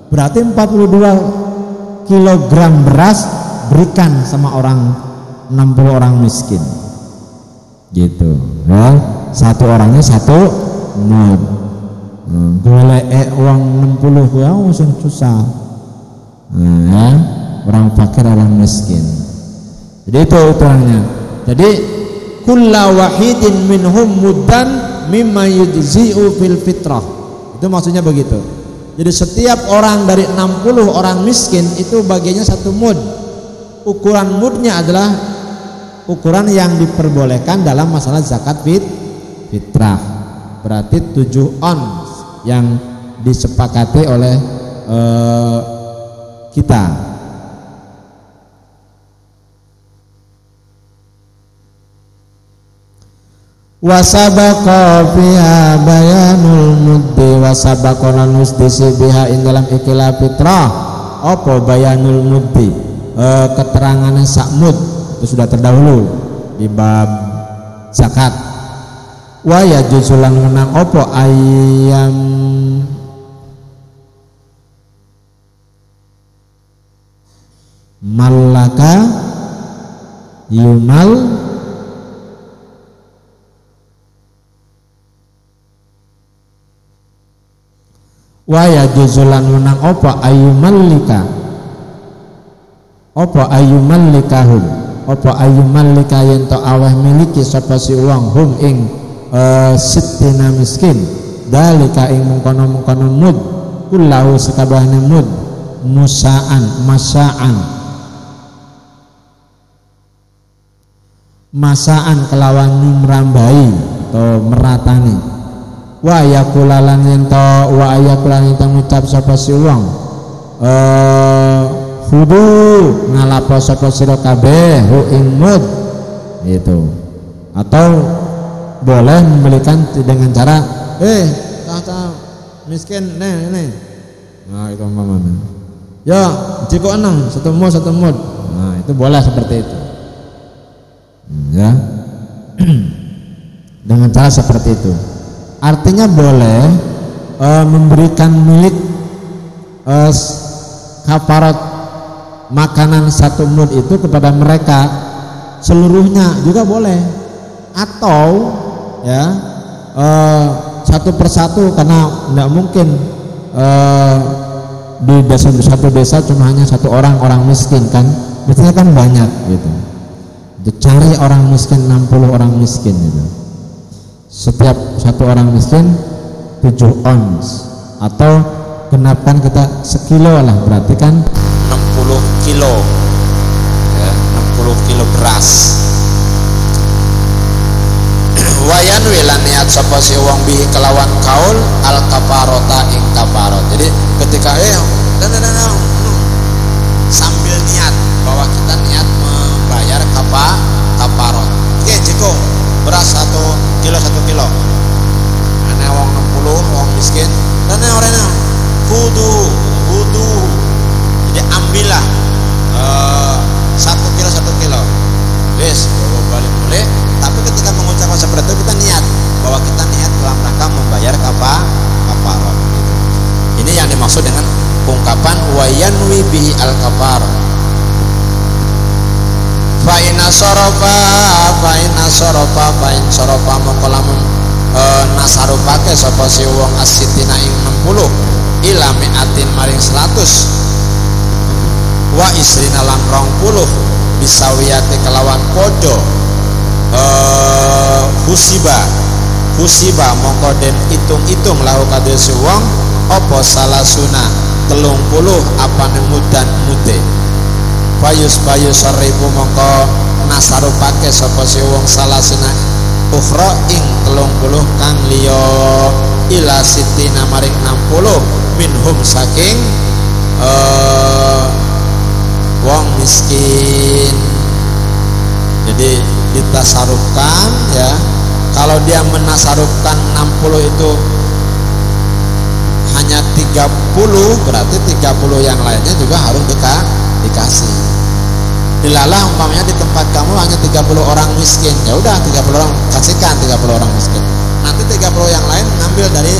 Berarti 42 kilogram beras berikan sama orang 60 orang miskin. Gitu. Ya, 1 orangnya 1 mud. Golek uang 60 ya langsung susah. Ya, orang fakir orang miskin. Jadi itu orangnya. Jadi kulla wahidin minhum muddan mimma yujzi'u fil fitrah. Itu maksudnya begitu. Jadi setiap orang dari 60 orang miskin itu bagiannya 1 mud. Ukuran mudnya adalah ukuran yang diperbolehkan dalam masalah zakat fitrah. Berarti 7 ons yang disepakati oleh kita. Wasabaqa fiha bayanul muddi wasabaqa nusdisi biha ing dalam ikilah fitrah apa bayanul muddi, keterangannya sakmud itu sudah terdahulu di bab zakat. Wa yajuzulan menang apa ayam malaka yumal wa yajuzulan menang apa ayyumallika apa ayyumallikahum apa ayyumallika yen to aweh miliki sapa si wong hum ing sittina miskin dalika ing mengkono-mengkono mud kullahu sakabehane mud masaan kelawan nyumrambai atau meratani wa yakulalan ento wa yakulalan ento ngucap sapa si wong fudu ngalapo sapa sira kabeh hu ing mud itu. Atau boleh membelikan dengan cara tahta miskin nih nah itu umpamanya ya jiko 6 1 mud nah itu boleh seperti itu ya. Dengan cara seperti itu artinya boleh memberikan milik kafarat makanan 1 mud itu kepada mereka seluruhnya juga boleh, atau ya satu persatu, karena tidak mungkin di satu desa cuma hanya 1 orang miskin kan, biasanya kan banyak gitu. Cari orang miskin 60 orang miskin gitu. Setiap 1 orang miskin 7 ons, atau genapkan kita sekilo lah, berarti kan 60 kilo ya, 60 kilo beras. Wayan wilan niat sapa si wong bi kelawan kaul al kafarota ing kafarot. Jadi ketika sambil niat bahwa kita niat membayar kafarot. Oke, jiko beras 1 kilo. Ane wong 60 wong miskin dan orangnya kudu. Jadi ambillah 1 kilo. Wes, bawa balik boleh. Tapi ketika mengucapkan seperti itu kita niat bahwa kita niat dalam rangka membayar kafarot. Ini yang dimaksud dengan ungkapan wayanwi bihi al kafarot. Fa in sorofa maqalamun nasarupake sapa si wong asitina ing 60 ila mi'atin maring 100 wa isrina lan 20 bisawiyati kelawan podo husiba mongko den itung lahu kadhe si wong apa salasuna 30 apane mudan mute bayus seribu mongko nasarupake sapa si wong salasuna ukhra ing 30 kang liya ila sitina maring 60 minhum saking wong miskin. Jadi ditasarufkan ya, kalau dia menasarufkan 60 itu hanya 30, berarti 30 yang lainnya juga harus dikasih. Dilalah umpamanya di tempat kamu hanya 30 orang miskin, ya udah 30 orang kasihkan 30 orang miskin. Nanti 30 yang lain ngambil dari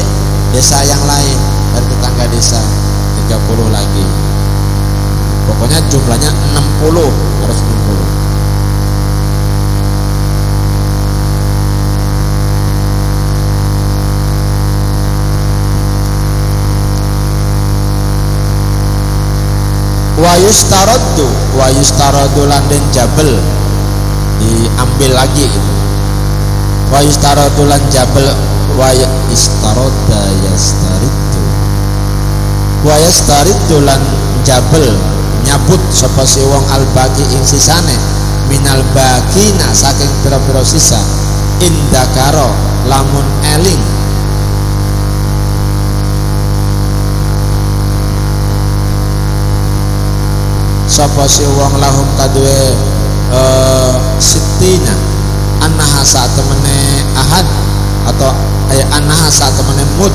desa yang lain, dari tetangga desa 30 lagi. Pokoknya jumlahnya 60, harus 60. wa yustaradu lan den jabel diambil lagi gitu. Wa yustaradu lan jabel wa istarada yastaridu wa yastaridu lan jabel nyabut sapa si wong albagi ing sisane minal bagina saking pira-pira sisa indakaro lamun eling sapa si wong lahum kadue sitina annaha saat temene ahad atau annaha saat temene mud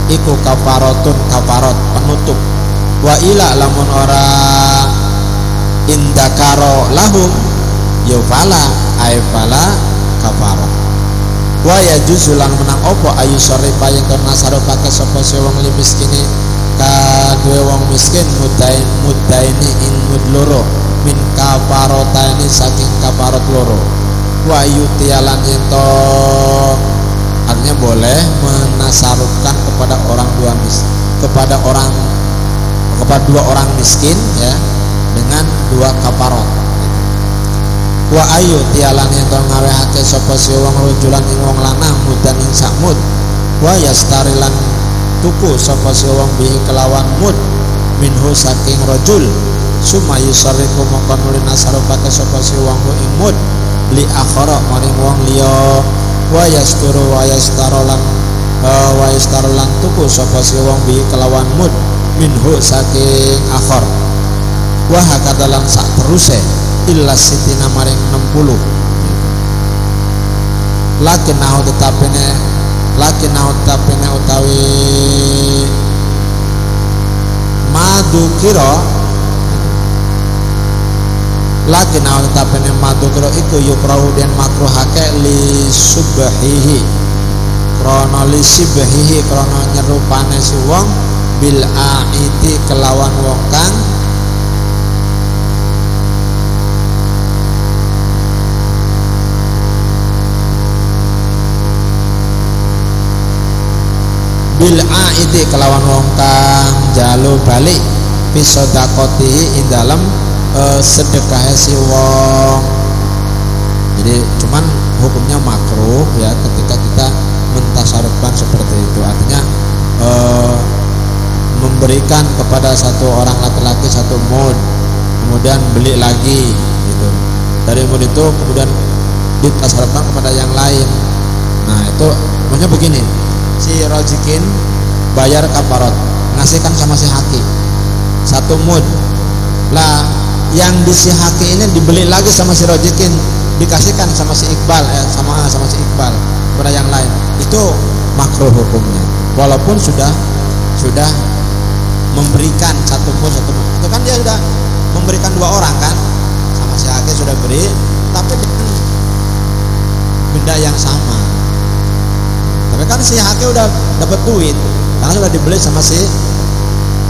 iku kafarotun kafarot penutup wa ila lamun ora indakaro lahum yufala aifala kafarot wa yajuzulan menang opo ayu sorifa yang karena sarupake sapa si wong miskini kadue wong miskin mudaini ing mud loro min kafarotani saking kafarot loro wa yutialan ento artinya boleh menasarufkan kepada orang kepada dua orang miskin ya dengan 2 kafarot. Wa ayu tialan ento ngawehake sapa si wong rujulan ing wong lanang mudan ing sakmud wa yastarilan tuku sapa si wong bihi kelawan mud minhu saking rajul summa yusarrifu mongkon nuli nasarufake sapa si wong ing mud li akhara maring wong liya wa yastarolan tuku sapa si wong bihi kelawan mud minhu saking akhar wa hakadalan sak teruse illa sitina maring 60 lakin nahu tetapene utawi madu kira lagi naon tapene madu kira iku yukrahu den makruhake li subhihi krana lisibhihi krana nyerupane si wong bil aidi kelawan wong kang bil aidi kelawan wong kang jalu balik pisodakoti ing dalam sedekah si wong. Jadi cuman hukumnya makruh ya ketika kita mentasarufkan seperti itu, artinya memberikan kepada satu orang laki-laki satu mud, kemudian beli lagi gitu. Dari mud itu kemudian ditasarufkan kepada yang lain. Nah itu maksudnya begini, si rojikin bayar kafarot, ngasihkan sama si haki satu mud lah, yang di si haki ini dibeli lagi sama si rojikin, dikasihkan sama si Iqbal sama si Iqbal kepada yang lain, itu makruh hukumnya walaupun sudah memberikan satu mud itu kan dia sudah memberikan dua orang kan, sama si haki sudah beri tapi dengan benda yang sama. Tapi kan si haki udah dapat duit karena sudah dibeli sama si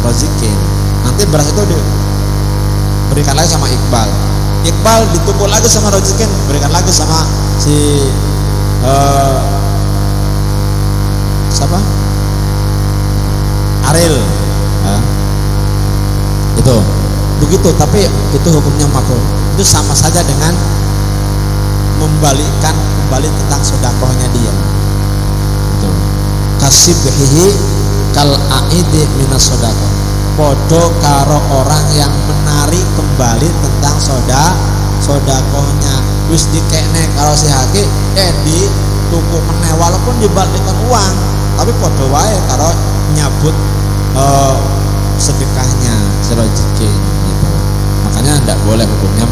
rojikin. Nanti beras itu diberikan lagi sama Iqbal. Iqbal ditumpul lagi sama rojikin, berikan lagi sama si siapa? Aril. Itu begitu, tapi itu hukumnya makruh. Itu sama saja dengan kembali tentang sedekahnya dia. Itu kasibhihi kal aidi minas sedekah. Podo karo orang yang menarik kembali tentang sodakohnya wis dikene karo si haki di tuku meneh walaupun dibalikkan uang, tapi podo wae karo nyabut sedekahnya serojiki gitu. Makanya tidak boleh hukumnya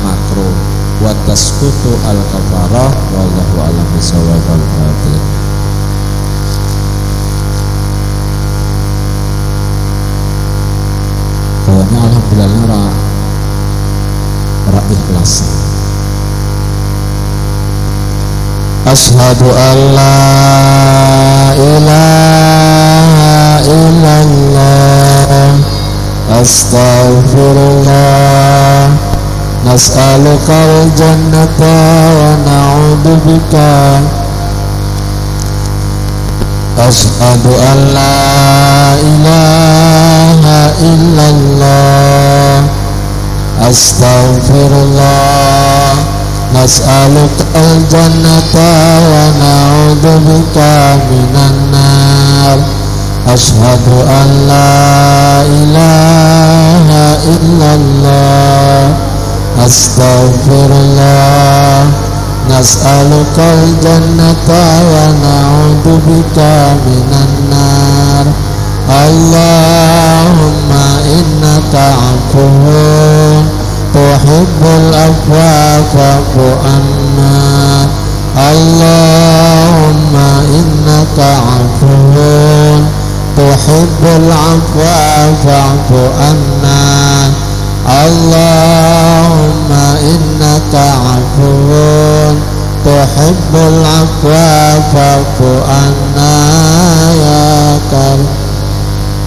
makruh. Wa tasqutu al kafarah wallahu a'lam bishawab. Pokoknya alhamdulillah ora ikhlas. Asyhadu an la ilaha illallah astaghfirullah nas'alukal jannata wa na'udzubika. Asyhadu an la ilaha illallah astaghfirullah nas'alukal jannata wa na'udzubika minan nar. Asyhadu an la ilaha illallah astaghfirullah nas'alukal jannata wa na'udzubika minan nar. Allahumma innaka afuwwun tuhibbul afwa fa'fu anna. Allahumma innaka afuwwun tuhibbul afwa fa'fu anna. Allahumma innaka afuwwun tuhibbul afwa fa'fu anna ya karim.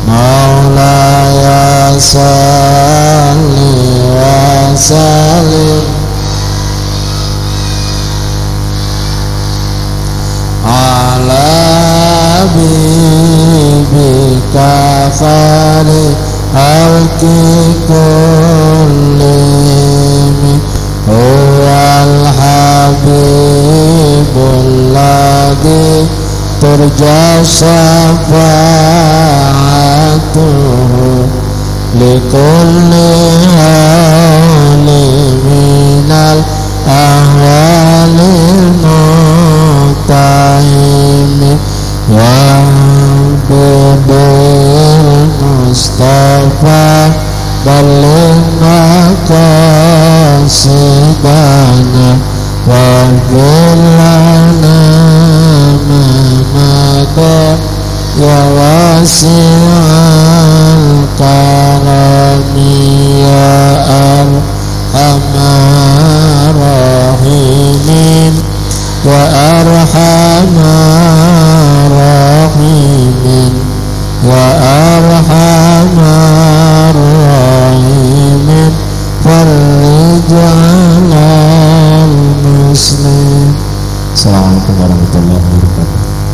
Maulaya salli wa sallim ala bibika khali halki kullimi huwal habibul ladhi turja syafa'atuhu likulli hali minal ahwalil mutahimi wa bidil mustafa balin maqasidana wa bilana mamada ya wasi'al karami ya arhamar rahimin wa arhamar muslim. Assalamualaikum warahmatullahi wabarakatuh.